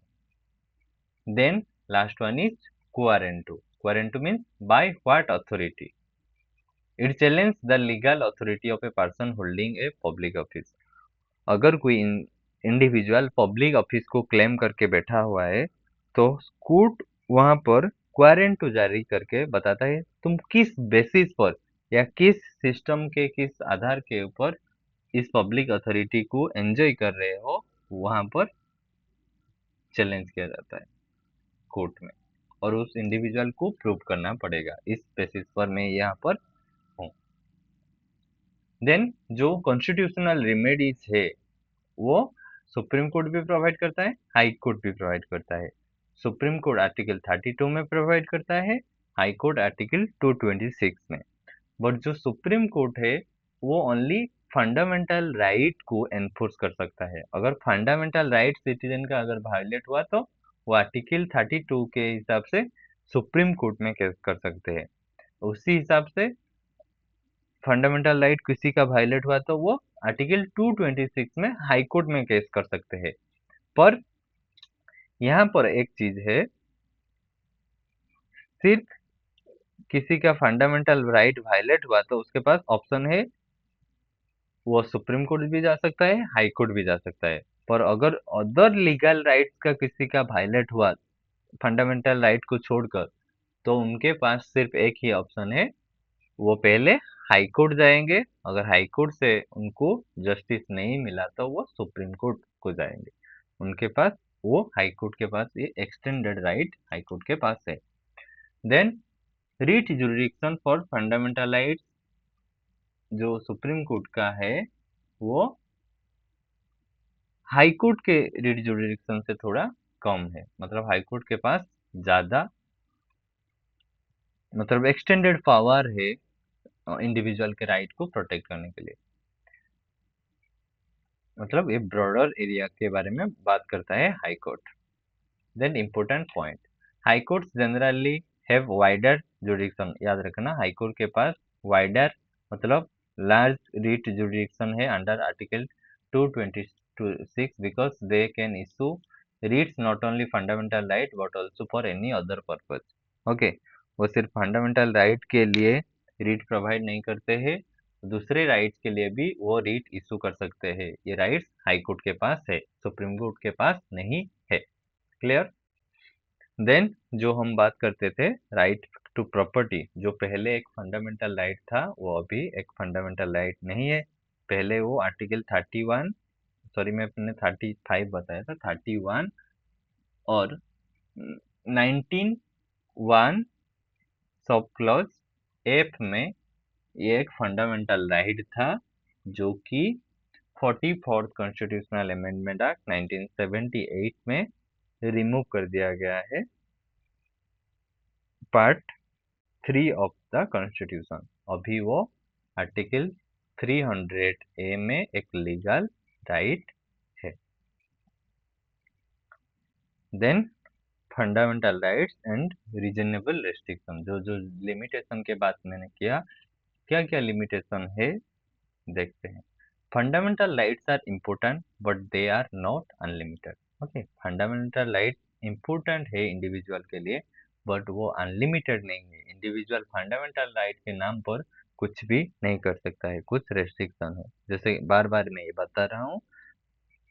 Then last one is quo warranto. Quo warranto means by what authority, it challenge the legal authority of a person holding a public office. अगर कोई इंडिविजुअल पब्लिक ऑफिस को क्लेम करके बैठा हुआ है, तो कोर्ट वहां पर क्वारेंटो जारी करके बताता है तुम किस बेसिस पर या किस सिस्टम के किस आधार के ऊपर इस पब्लिक अथॉरिटी को एंजॉय कर रहे हो, वहां पर चैलेंज किया जाता है कोर्ट में, और उस इंडिविजुअल को प्रूव करना पड़ेगा इस बेसिस पर मैं यहाँ पर हूँ। देन जो कॉन्स्टिट्यूशनल रेमेडीज है वो सुप्रीम कोर्ट भी प्रोवाइड करता है, हाई कोर्ट भी प्रोवाइड करता है। सुप्रीम कोर्ट आर्टिकल 32 में प्रोवाइड करता है, हाई कोर्ट आर्टिकल 226 में। बट जो सुप्रीम कोर्ट है वो ओनली फंडामेंटल राइट को एनफोर्स कर सकता है। अगर फंडामेंटल राइट सिटीजन का अगर वायलेट हुआ, तो वो आर्टिकल 32 के हिसाब से सुप्रीम कोर्ट में केस कर सकते हैं। उसी हिसाब से फंडामेंटल राइट किसी का वायलेट हुआ तो वो आर्टिकल 226 में हाई कोर्ट में केस कर सकते हैं। पर यहाँ पर एक चीज है, सिर्फ किसी का फंडामेंटल राइट वायलेट हुआ तो उसके पास ऑप्शन है, वो सुप्रीम कोर्ट भी जा सकता है, हाई कोर्ट भी जा सकता है। पर अगर अदर लीगल राइट्स का किसी का वायलेट हुआ फंडामेंटल राइट को छोड़कर, तो उनके पास सिर्फ एक ही ऑप्शन है, वो पहले हाई कोर्ट जाएंगे। अगर हाई कोर्ट से उनको जस्टिस नहीं मिला तो वो सुप्रीम कोर्ट को जाएंगे। उनके पास वो हाई कोर्ट के पास ये एक्सटेंडेड राइट हाई कोर्ट के पास है। Then writ jurisdiction for fundamental rights जो सुप्रीम कोर्ट का है वो हाई कोर्ट के रीट जुरिडिक्शन से थोड़ा कम है, मतलब हाई कोर्ट के पास ज्यादा मतलब एक्सटेंडेड पावर है इंडिविजुअल के राइट को प्रोटेक्ट करने के लिए। मतलब ये ब्रॉडर एरिया के बारे में बात करता है high court. Then important point, high court generally have wider jurisdiction. याद रखना हाई कोर्ट के पास वाइडर मतलब लार्ज रीट जुरिडिक्शन है under article 226 because they can issue writs not only fundamental right but also for any other purpose. Okay, वो सिर्फ फंडामेंटल राइट के लिए रीट प्रोवाइड नहीं करते हैं, दूसरे राइट्स के लिए भी वो रीट इशू कर सकते हैं। ये राइट्स हाई कोर्ट के पास है, सुप्रीम कोर्ट के पास नहीं है। क्लियर? देन जो हम बात करते थे राइट टू प्रॉपर्टी, जो पहले एक फंडामेंटल राइट था वो अभी एक फंडामेंटल राइट नहीं है। पहले वो आर्टिकल 31, सॉरी मैंने 35 बताया था, 31 और 19(1) सब क्लॉज एफ में ये एक फंडामेंटल राइट था जो कि 44th कॉन्स्टिट्यूशनल अमेंडमेंट एक्ट 1978 में रिमूव कर दिया गया है, पार्ट 3 ऑफ द कॉन्स्टिट्यूशन। अभी वो आर्टिकल 300A में एक लीगल राइट है। Then fundamental rights and reasonable restriction, जो लिमिटेशन के बात मैंने किया, क्या क्या लिमिटेशन है देखते हैं। Fundamental rights are important but they are not unlimited. Okay, fundamental right important है इंडिविजुअल के लिए बट वो अनलिमिटेड नहीं है। इंडिविजुअल फंडामेंटल राइट के नाम पर कुछ भी नहीं कर सकता है, कुछ रेस्ट्रिक्शन है। जैसे बार बार मैं ये बता रहा हूँ,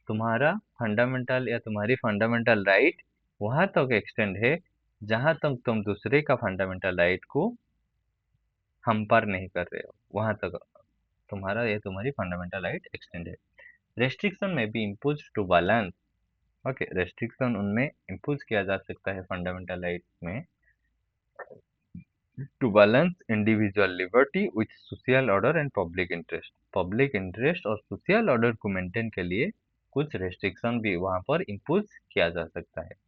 तुम्हारा फंडामेंटल या तुम्हारी फंडामेंटल राइट वहां तक एक्सटेंड है जहां तक तुम दूसरे का फंडामेंटल राइट को हमपर नहीं कर रहे हो, वहां तक तुम्हारा या तुम्हारी फंडामेंटल राइट एक्सटेंड है। रेस्ट्रिक्शन में भी impose to balance. Okay, restriction उनमें इम्पोज किया जा सकता है फंडामेंटल राइट में to balance individual liberty with social order and public interest. Public interest और सोशल ऑर्डर को मेंटेन के लिए कुछ रेस्ट्रिक्शन भी वहां पर इम्पोज किया जा सकता है।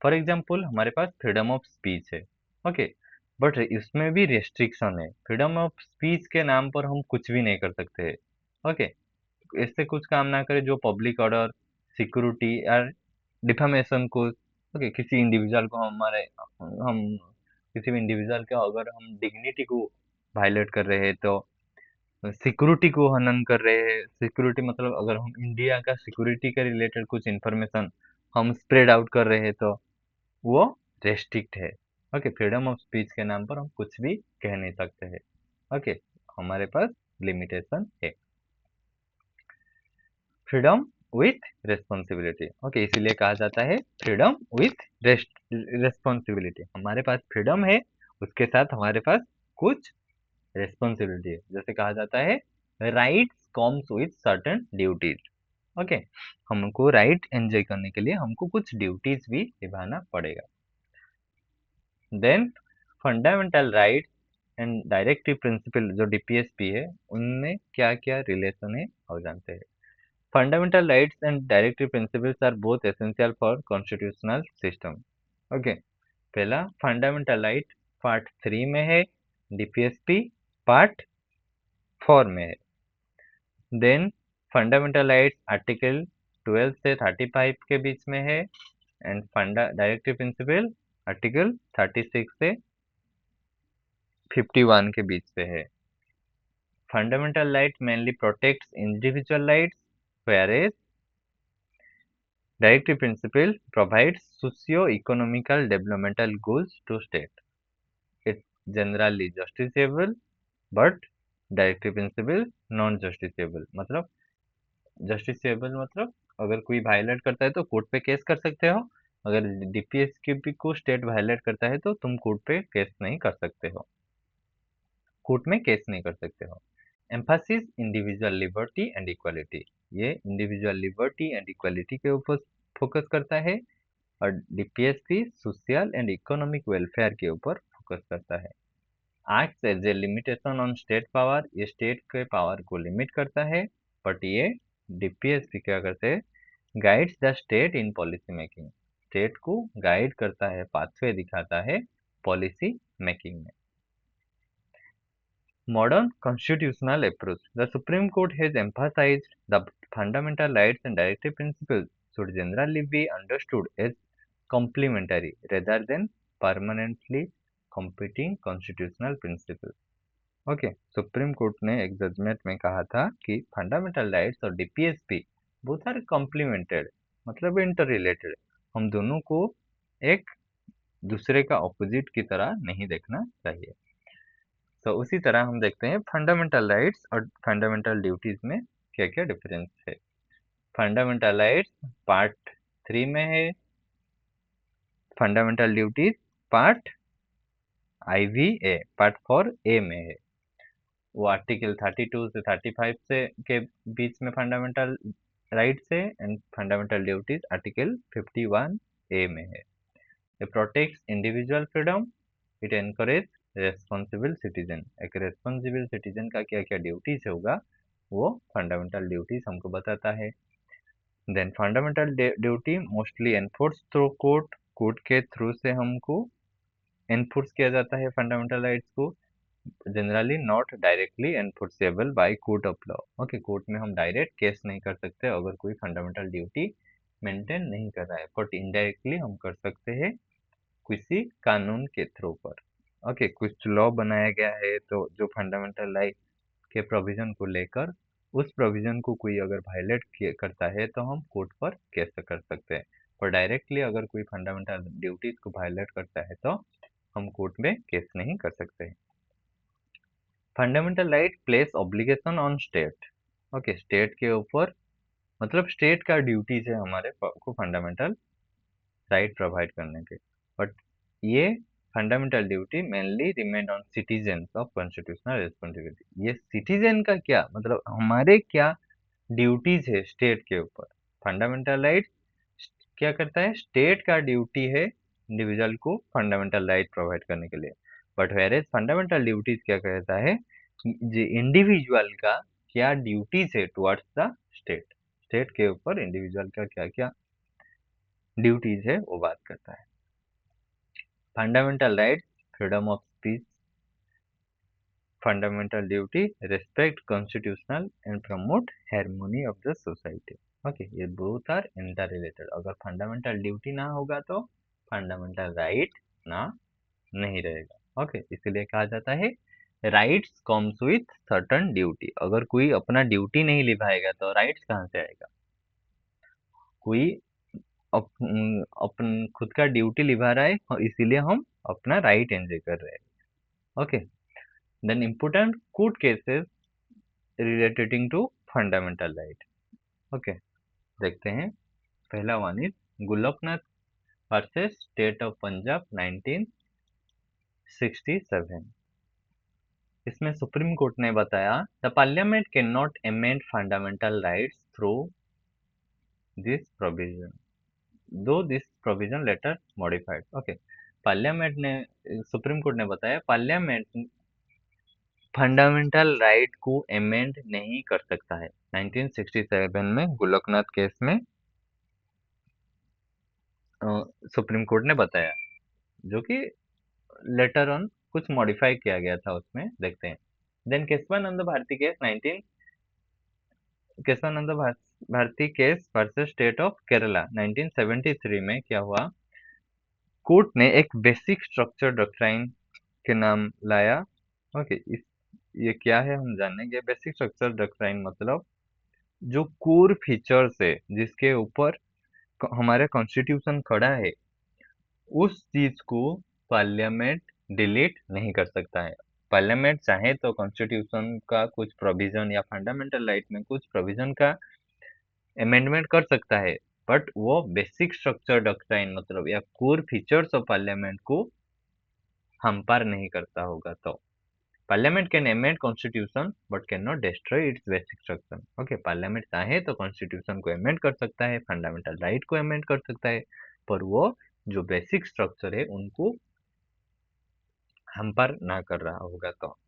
फॉर एग्जाम्पल हमारे पास फ्रीडम ऑफ स्पीच है, ओके, बट इसमें भी रेस्ट्रिक्शन है। फ्रीडम ऑफ स्पीच के नाम पर हम कुछ भी नहीं कर सकते हैं। ओके, ऐसे कुछ काम ना करें जो पब्लिक ऑर्डर, सिक्योरिटी या डिफामेशन को, ओके, किसी इंडिविजुअल को हम किसी भी इंडिविजुअल के अगर हम डिग्निटी को वायलेट कर रहे हैं तो सिक्योरिटी को हनन कर रहे हैं। सिक्योरिटी मतलब अगर हम इंडिया का सिक्योरिटी के रिलेटेड कुछ इंफॉर्मेशन हम स्प्रेड आउट कर रहे हैं तो वो रेस्ट्रिक्ट है। ओके, फ्रीडम ऑफ स्पीच के नाम पर हम कुछ भी कह नहीं सकते हैं। ओके, हमारे पास लिमिटेशन है। फ्रीडम विथ रेस्पॉन्सिबिलिटी, ओके, इसीलिए कहा जाता है फ्रीडम विथ रेस्पॉन्सिबिलिटी। हमारे पास फ्रीडम है, उसके साथ हमारे पास कुछ रेस्पॉन्सिबिलिटी है। जैसे कहा जाता है rights comes with certain duties. Okay, हमको राइट एंजॉय करने के लिए हमको कुछ ड्यूटीज भी निभाना पड़ेगा। Then fundamental right and directive principle जो डीपीएसपी है उनमें क्या क्या रिलेशन है और जानते हैं। Fundamental rights and directive principles are both essential for constitutional system. Okay, पहला फंडामेंटल राइट पार्ट 3 में है, डीपीएसपी पार्ट 4 में है। देन फंडामेंटल राइट्स आर्टिकल 12 से 35 के बीच में है एंड डायरेक्टिव प्रिंसिपल आर्टिकल 36 से 51 के बीच पे है। Fundamental right mainly protects individual rights whereas directive principle provides socio-economical developmental goals to state. It's generally justiciable but directive principle non justiciable. मतलब जस्टिसेबल मतलब अगर कोई वायलेट करता है तो कोर्ट पे केस कर सकते हो, अगर डीपीएस की भी को स्टेट वायलेट करता है तो तुम कोर्ट पे केस नहीं कर सकते हो, कोर्ट में केस नहीं कर सकते हो। Emphasis individual liberty and equality, ये इंडिविजुअल लिबर्टी एंड इक्वालिटी के ऊपर फोकस करता है और DPSP social and economic welfare के ऊपर फोकस करता है। Acts as a limitation on state power, ये स्टेट के पावर को लिमिट करता है, बट ये डीपीएसपी क्या करते हैं, guides the state in policy making, state को गाइड करता है, पाथवे दिखाता है पॉलिसी मेकिंग में। Modern constitutional approach. The Supreme Court has emphasized the fundamental rights and directive principles should generally be understood as complementary rather than permanently competing constitutional principles. Okay, supreme court ने एक जजमेंट में कहा था कि फंडामेंटल राइट्स और डीपीएसपी बोथ आर कॉम्प्लीमेंटेड, मतलब इंटर रिलेटेड, हम दोनों को एक दूसरे का ऑपोजिट की तरह नहीं देखना चाहिए। तो उसी तरह हम देखते हैं फंडामेंटल राइट्स और फंडामेंटल ड्यूटीज में क्या क्या डिफरेंस है। फंडामेंटल राइट्स पार्ट 3 में है, fundamental duties part IV-A, part 4A में है। वो आर्टिकल 32 से 35 से के बीच में फंडामेंटल राइट्स है, and fundamental duties article 51A में है। It protects individual freedom, it encourage responsible citizen. एक रेस्पॉन्सिबल सिटीजन का क्या क्या ड्यूटीज होगा वो फंडामेंटल ड्यूटीज हमको बताता है। Then fundamental duty mostly enforce through court, court के थ्रू से हमको एनफोर्स किया जाता है फंडामेंटल राइट्स को, generally not directly enforceable by court of law. Okay, court में हम डायरेक्ट केस नहीं कर सकते अगर कोई फंडामेंटल ड्यूटी मेंटेन नहीं कर रहा है, बट इनडायरेक्टली हम कर सकते हैं किसी कानून के थ्रू पर। ओके, कुछ लॉ बनाया गया है तो जो फंडामेंटल राइट के प्रोविजन को लेकर उस प्रोविजन को कोई अगर वायलेट करता है तो हम कोर्ट पर केस कर सकते हैं, और डायरेक्टली अगर कोई फंडामेंटल ड्यूटीज को वायलेट करता है तो हम कोर्ट में केस नहीं कर सकते। Fundamental right place obligation on state. Okay, state के ऊपर, मतलब स्टेट का ड्यूटीज है हमारे को फंडामेंटल राइट प्रोवाइड करने के, बट ये fundamental duty mainly remain on citizen of constitutional responsibility. ये सिटीजन का क्या मतलब, हमारे क्या ड्यूटीज है स्टेट के ऊपर। फंडामेंटल राइट क्या करता है, स्टेट का ड्यूटी है इंडिविजुअल को फंडामेंटल राइट प्रोवाइड करने के लिए, बट वेरेज फंडामेंटल ड्यूटीज क्या कहता है, जो इंडिविजुअल का क्या ड्यूटीज है टुवर्ड्स द स्टेट, स्टेट के ऊपर इंडिविजुअल का क्या क्या ड्यूटीज है वो बात करता है। Fundamental right freedom of speech, fundamental duty respect constitutional and promote harmony of the society. Okay, ये बोथ आर इंटर रिलेटेड। अगर फंडामेंटल ड्यूटी ना होगा तो फंडामेंटल राइट ना नहीं रहेगा। ओके, इसीलिए कहा जाता है rights comes with certain duty. अगर कोई अपना ड्यूटी नहीं निभाएगा तो राइट्स कहाँ से आएगा। कोई अपन खुद का ड्यूटी निभा रहा है और इसीलिए हम अपना राइट एंजॉय कर रहे हैं। Okay, then important court cases related to fundamental right. Okay, देखते हैं। पहला one is Golaknath versus state of Punjab 1967। इसमें सुप्रीम कोर्ट ने बताया the parliament can not amend fundamental rights through this provision, though this provision later modified. Okay, parliament ने, सुप्रीम कोर्ट ने बताया पार्लियामेंट फंडामेंटल राइट को अमेंड नहीं कर सकता है। 1967 में गुल्लकनाथ केस में सुप्रीम कोर्ट ने बताया, जो कि लेटर ऑन कुछ मॉडिफाई किया गया था उसमें, देखते हैं। Then Kesavananda Bharati case 19 Kesavananda Bharati case versus state of Kerala 1973 में क्या हुआ, कोर्ट ने एक बेसिक स्ट्रक्चर डॉक्ट्राइन के नाम लाया। ओके, इस ये क्या है हम जानेंगे। बेसिक स्ट्रक्चर डॉक्ट्राइन मतलब जो कोर फीचर्स है जिसके ऊपर हमारे कॉन्स्टिट्यूशन खड़ा है, उस चीज को पार्लियामेंट डिलीट नहीं कर सकता है। पार्लियामेंट चाहे तो कॉन्स्टिट्यूशन का कुछ प्रोविजन या फंडामेंटल राइट में कुछ प्रोविजन का अमेंडमेंट कर सकता है, बट वो बेसिक स्ट्रक्चर डॉक्ट्राइन मतलब या कोर फीचर्स ऑफ पार्लियामेंट को हमपार नहीं करता होगा तो parliament can amend constitution but can not destroy it's basic structure. Okay, parliament चाहे तो कॉन्स्टिट्यूशन को अमेंड कर सकता है, फंडामेंटल राइट को अमेंड कर सकता है, पर वो जो बेसिक स्ट्रक्चर है उनको हैम्पर ना कर रहा होगा तो।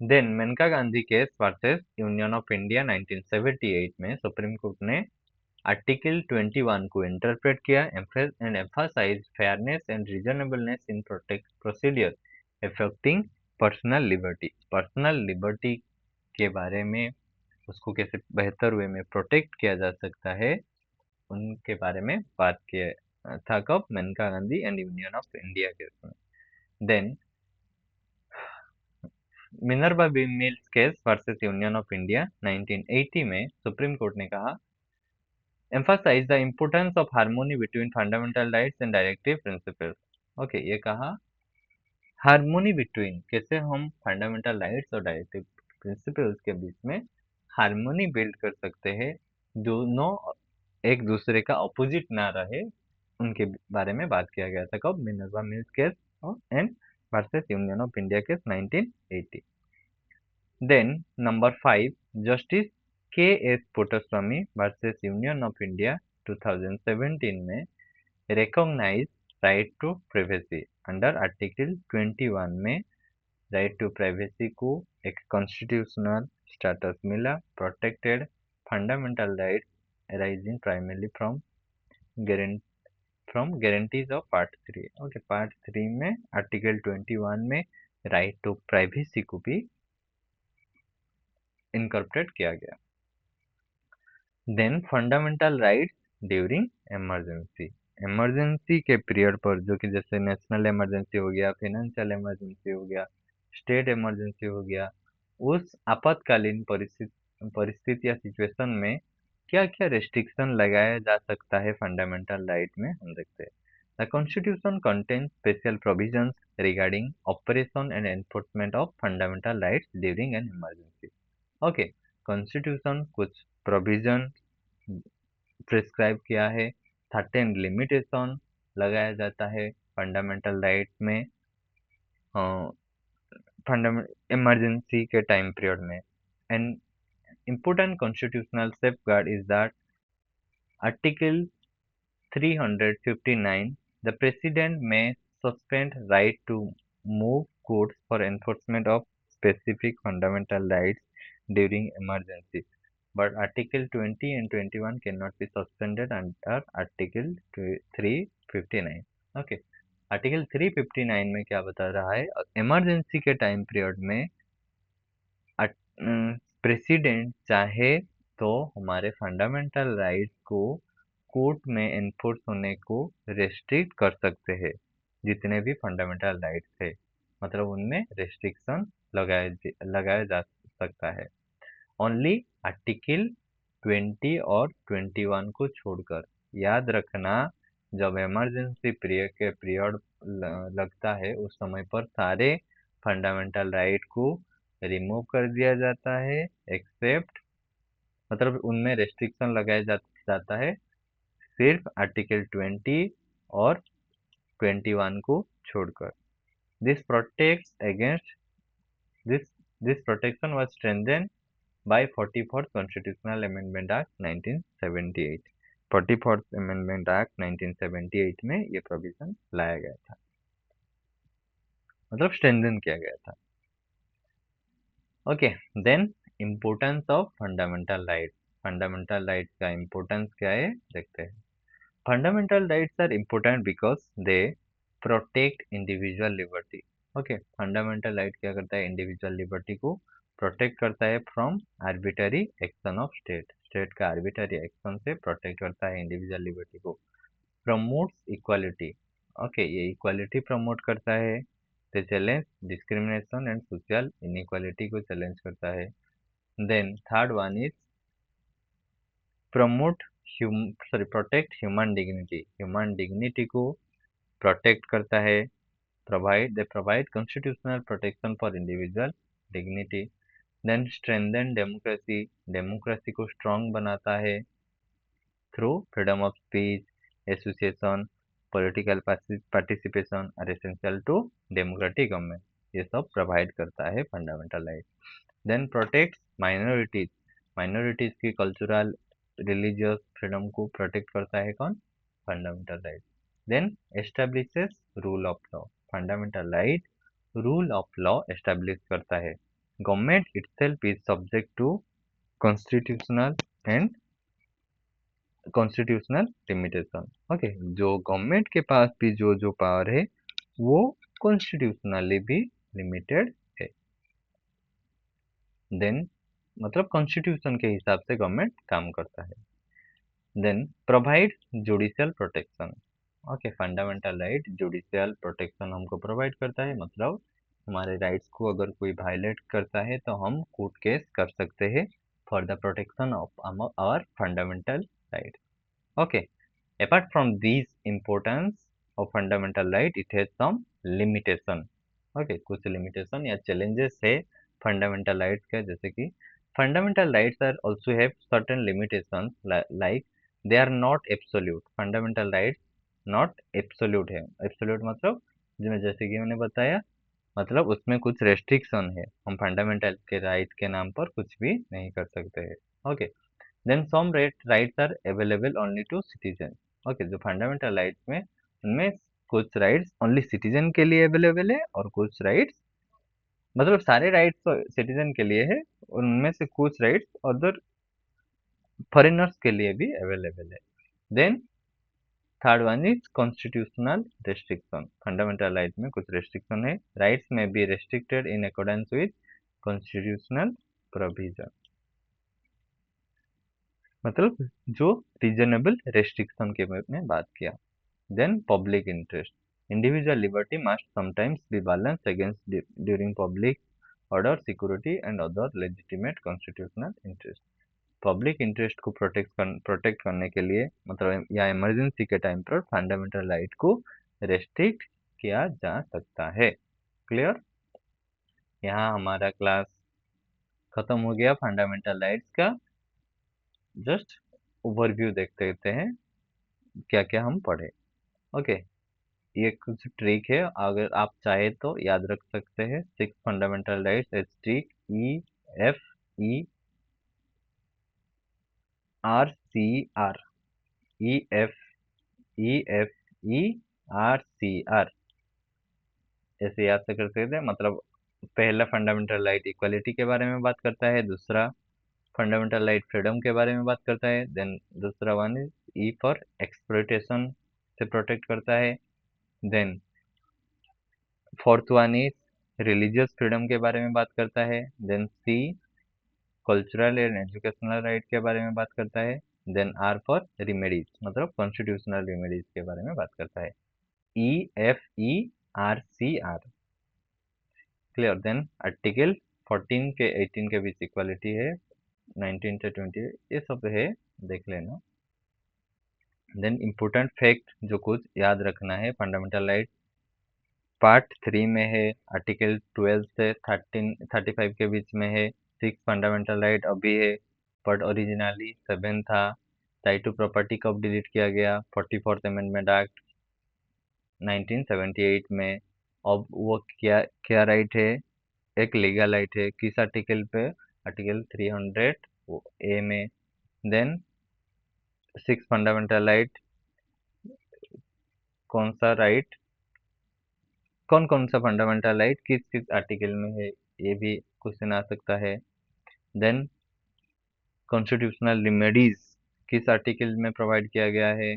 Then Maneka Gandhi case versus union of India 1978 में सुप्रीम कोर्ट ने आर्टिकल 21 को इंटरप्रेट किया and emphasize fairness and reasonableness in protect procedure affecting personal liberty के बारे में, उसको कैसे बेहतर वे में प्रोटेक्ट किया जा सकता है, उनके बारे में बात किया था कब, Maneka Gandhi and union of India case में। देन Minerva mills case versus union of India 1980 में सुप्रीम कोर्ट ने कहा emphasize the importance of harmony between fundamental rights and directive principles। Okay, ये कहा हारमोनी बिटवीन, कैसे हम फंडामेंटल राइट्स और डायरेक्टिव प्रिंसिपल्स के बीच में हारमोनी बिल्ड कर सकते हैं, दोनों एक दूसरे का अपोजिट ना रहे, उनके बारे में बात किया गया था कब, Minerva mills case and versus union of India case 1980। Then number 5, justice K S. Puttaswamy versus union of India 2017 में recognize right to privacy under article 21 में। राइट टू प्राइवेसी को एक कॉन्स्टिट्यूशनल स्टेटस मिला, protected fundamental rights arising primarily from guarantees of part 3। Okay, part 3 में आर्टिकल 21 में राइट टू प्राइवेसी को भी इनकॉर्पोरेट किया गया। Then fundamental rights during emergency, emergency के पीरियड पर, जो कि जैसे नेशनल इमरजेंसी हो गया, फाइनेंशियल इमरजेंसी हो गया, स्टेट इमरजेंसी हो गया, उस आपातकालीन परिस्थिति या सिचुएशन में क्या क्या रेस्ट्रिक्शन लगाया जा सकता है फंडामेंटल राइट में, हम देखते हैं। The constitution contains special provisions regarding operation and enforcement of fundamental rights during an emergency. Okay, constitution कुछ प्रोविजन प्रिस्क्राइब किया है, सर्टेन लिमिटेशन लगाया जाता है फंडामेंटल राइट में इमरजेंसी के टाइम पीरियड में। And important constitutional safeguard is that Article 359, the President may suspend right to move courts for enforcement of specific fundamental rights during emergency, but Article 20 and 21 cannot be suspended under Article 359। Okay, Article 359 में क्या बता रहा है, इमरजेंसी के टाइम पीरियड में प्रेसिडेंट चाहे तो हमारे फंडामेंटल राइट्स को कोर्ट में एनफोर्स होने को रेस्ट्रिक्ट कर सकते हैं, जितने भी फंडामेंटल राइट्स है, मतलब उनमें रेस्ट्रिक्शन लगाया जा सकता है, ओनली आर्टिकल 20 और 21 को छोड़कर। याद रखना, जब इमरजेंसी पीरियड लगता है, उस समय पर सारे फंडामेंटल राइट को रिमूव कर दिया जाता है, एक्सेप्ट, मतलब उनमें रेस्ट्रिक्शन लगाया जाता है सिर्फ आर्टिकल 20 और 21 को छोड़कर। This protects against this protection was strengthened by 44th constitutional amendment act 1978। 44th amendment act 1978 में ये प्रोविजन लाया गया था, मतलब स्ट्रेंथन किया गया था। ओके, then importance of fundamental rights. Fundamental rights का इम्पोर्टेंस क्या है, देखते हैं। Fundamental rights are important because they protect individual liberty. Okay, fundamental right क्या करता है, इंडिविजुअल लिबर्टी को प्रोटेक्ट करता है from arbitrary action of state का आर्बिटरी एक्शन से प्रोटेक्ट करता है इंडिविजुअल लिबर्टी को। प्रमोट्स इक्वालिटी, ओके, ये इक्वालिटी प्रमोट करता है। They challenge discrimination and social inequality को चैलेंज करता है। Then third one is protect human dignity, human dignity को प्रोटेक्ट करता है। They provide constitutional protection for individual dignity. Then strengthen democracy, democracy को स्ट्रॉन्ग बनाता है through freedom of speech, association, political participation are essential to democratic government, ये सब प्रोवाइड करता है fundamental right. Then protect minorities, minorities की कल्चरल रिलीजियस फ्रीडम को प्रोटेक्ट करता है कौन, fundamental right. Then establishes rule of law, fundamental right rule of law establish करता है। Government itself is subject to constitutional and constitutional limitation. Okay, जो गवर्नमेंट के पास भी जो जो पावर है वो कॉन्स्टिट्यूशनली भी लिमिटेड है। देन मतलब कॉन्स्टिट्यूशन के हिसाब से गवर्नमेंट काम करता है। Then provide judicial protection. Okay, fundamental right judicial protection हमको प्रोवाइड करता है, मतलब हमारे राइट्स को अगर कोई वायलेट करता है तो हम कोर्ट केस कर सकते हैं for the protection of our fundamental right. Okay, apart from these importance of fundamental right, it has some limitation। okay, कुछ limitation या challenges है fundamental rights के, जैसे कि fundamental rights are also have certain limitations like they are not absolute। fundamental rights not absolute है। absolute मतलब जैसे कि मैंने बताया, मतलब उसमें कुछ रेस्ट्रिक्शन है, हम फंडामेंटल के राइट के नाम पर कुछ भी नहीं कर सकते हैं। Okay, then some rights are available only to citizen. Okay, जो फंडामेंटल राइट्स में उनमें कुछ राइट्स ओनली सिटीजन के लिए अवेलेबल है और कुछ राइट्स मतलब सारे राइट्स तो सिटीजन के लिए है, उनमें से कुछ राइट्स अदर फॉरेनर्स के लिए भी अवेलेबल है। Then third one is constitutional restriction. Fundamental right में कुछ रेस्ट्रिक्शन है, राइट्स में be restricted in accordance with constitutional provision. मतलब जो रीजनेबल रेस्ट्रिक्शन के में बात किया। Then public interest. Individual liberty must sometimes be balanced against during public order, security and other legitimate constitutional interest. Public interest को प्रोटेक्ट करने के लिए मतलब या इमरजेंसी के टाइम पर फंडामेंटल राइट को रेस्ट्रिक्ट किया जा सकता है। क्लियर? यहाँ हमारा क्लास खत्म हो गया फंडामेंटल राइट्स का। जस्ट ओवरव्यू देखते रहते हैं क्या क्या हम पढ़े। ओके, ये कुछ ट्रिक है, अगर आप चाहे तो याद रख सकते हैं। 6 fundamental rights as trick EFERCR, EFERCR ऐसे याद से करते थे। मतलब पहला फंडामेंटल राइट इक्वालिटी के बारे में बात करता है, दूसरा फंडामेंटल राइट फ्रीडम के बारे में बात करता है, देन दूसरा one is E for exploitation से प्रोटेक्ट करता है, then fourth one is religious freedom के बारे में बात करता है, then C cultural and educational right के बारे में बात करता है, देन आर फॉर रिमेडीज मतलब कॉन्स्टिट्यूशनल रिमेडीज के बारे में बात करता है। EFERCR। क्लियर? देन आर्टिकल 14 के 18 के बीच इक्वालिटी है, 19 से 20 ये सब है, देख लेना। देन इम्पोर्टेंट फैक्ट जो कुछ याद रखना है, फंडामेंटल राइट पार्ट 3 में है, आर्टिकल 12 से 35 के बीच में है। 6 फंडामेंटल राइट अभी है, बट ओरिजिनली 7 था। राइट टू प्रॉपर्टी कब डिलीट किया गया? 44th अमेंडमेंट एक्ट 1978 में। अब वो क्या क्या राइट है? एक लीगल राइट है, किस आर्टिकल पे? आर्टिकल 300 A में। देन 6 फंडामेंटल राइट, कौन सा राइट कौन कौन सा फंडामेंटल राइट किस किस आर्टिकल में है, ये भी क्वेश्चन आ सकता है। देन कॉन्स्टिट्यूशनल रिमेडीज किस आर्टिकल में प्रोवाइड किया गया है,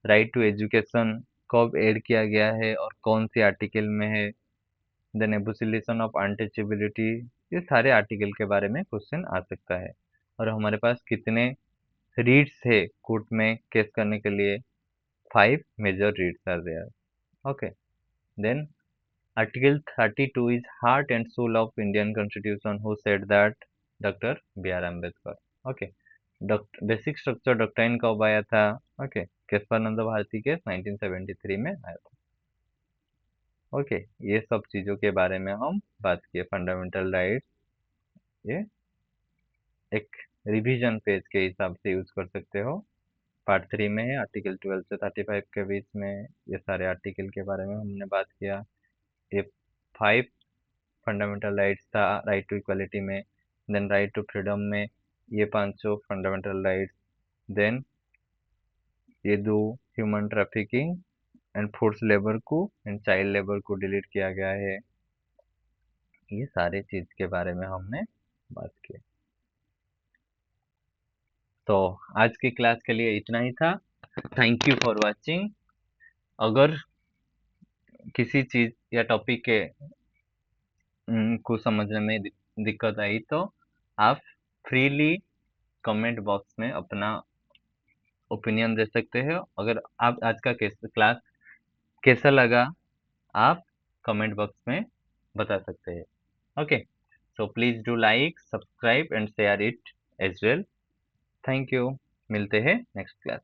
राइट टू एजुकेशन कब ऐड किया गया है और कौन सी आर्टिकल में है, देन एबोलिशन ऑफ अनटचेबिलिटी, ये सारे आर्टिकल के बारे में क्वेश्चन आ सकता है। और हमारे पास कितने रीड्स है कोर्ट में केस करने के लिए? 5 major writs are there. Okay, then Article 32 is heart and soul of Indian Constitution. Who said that? Dr. B.R. Ambedkar. Okay. Basic structure doctrine कब आया था? ओके, केशवानंद भारती के 1973 में आया था। ओके, ये सब चीजों के बारे में हम बात किए। फंडामेंटल राइट्स ये एक रिवीजन पेज के हिसाब से यूज कर सकते हो। पार्ट 3 में है, आर्टिकल 12 से 35 के बीच में ये सारे आर्टिकल के बारे में हमने बात किया। ये 5 फंडामेंटल राइट्स था राइट टू इक्वालिटी में, देन राइट टू फ्रीडम में ये 5 फंडामेंटल राइट्स, देन ये 2 human trafficking and force labour को एंड चाइल्ड लेबर को डिलीट किया गया है। ये सारे चीज के बारे में हमने बात की। तो आज की क्लास के लिए इतना ही था। Thank you for watching. अगर किसी चीज या टॉपिक के को समझने में दिक्कत आई तो आप फ्रीली कमेंट बॉक्स में अपना ओपिनियन दे सकते हो। अगर आप आज का क्लास कैसा लगा, आप कमेंट बॉक्स में बता सकते हैं। Okay, so please do like, subscribe and share it as well. Thank you. मिलते हैं नेक्स्ट क्लास।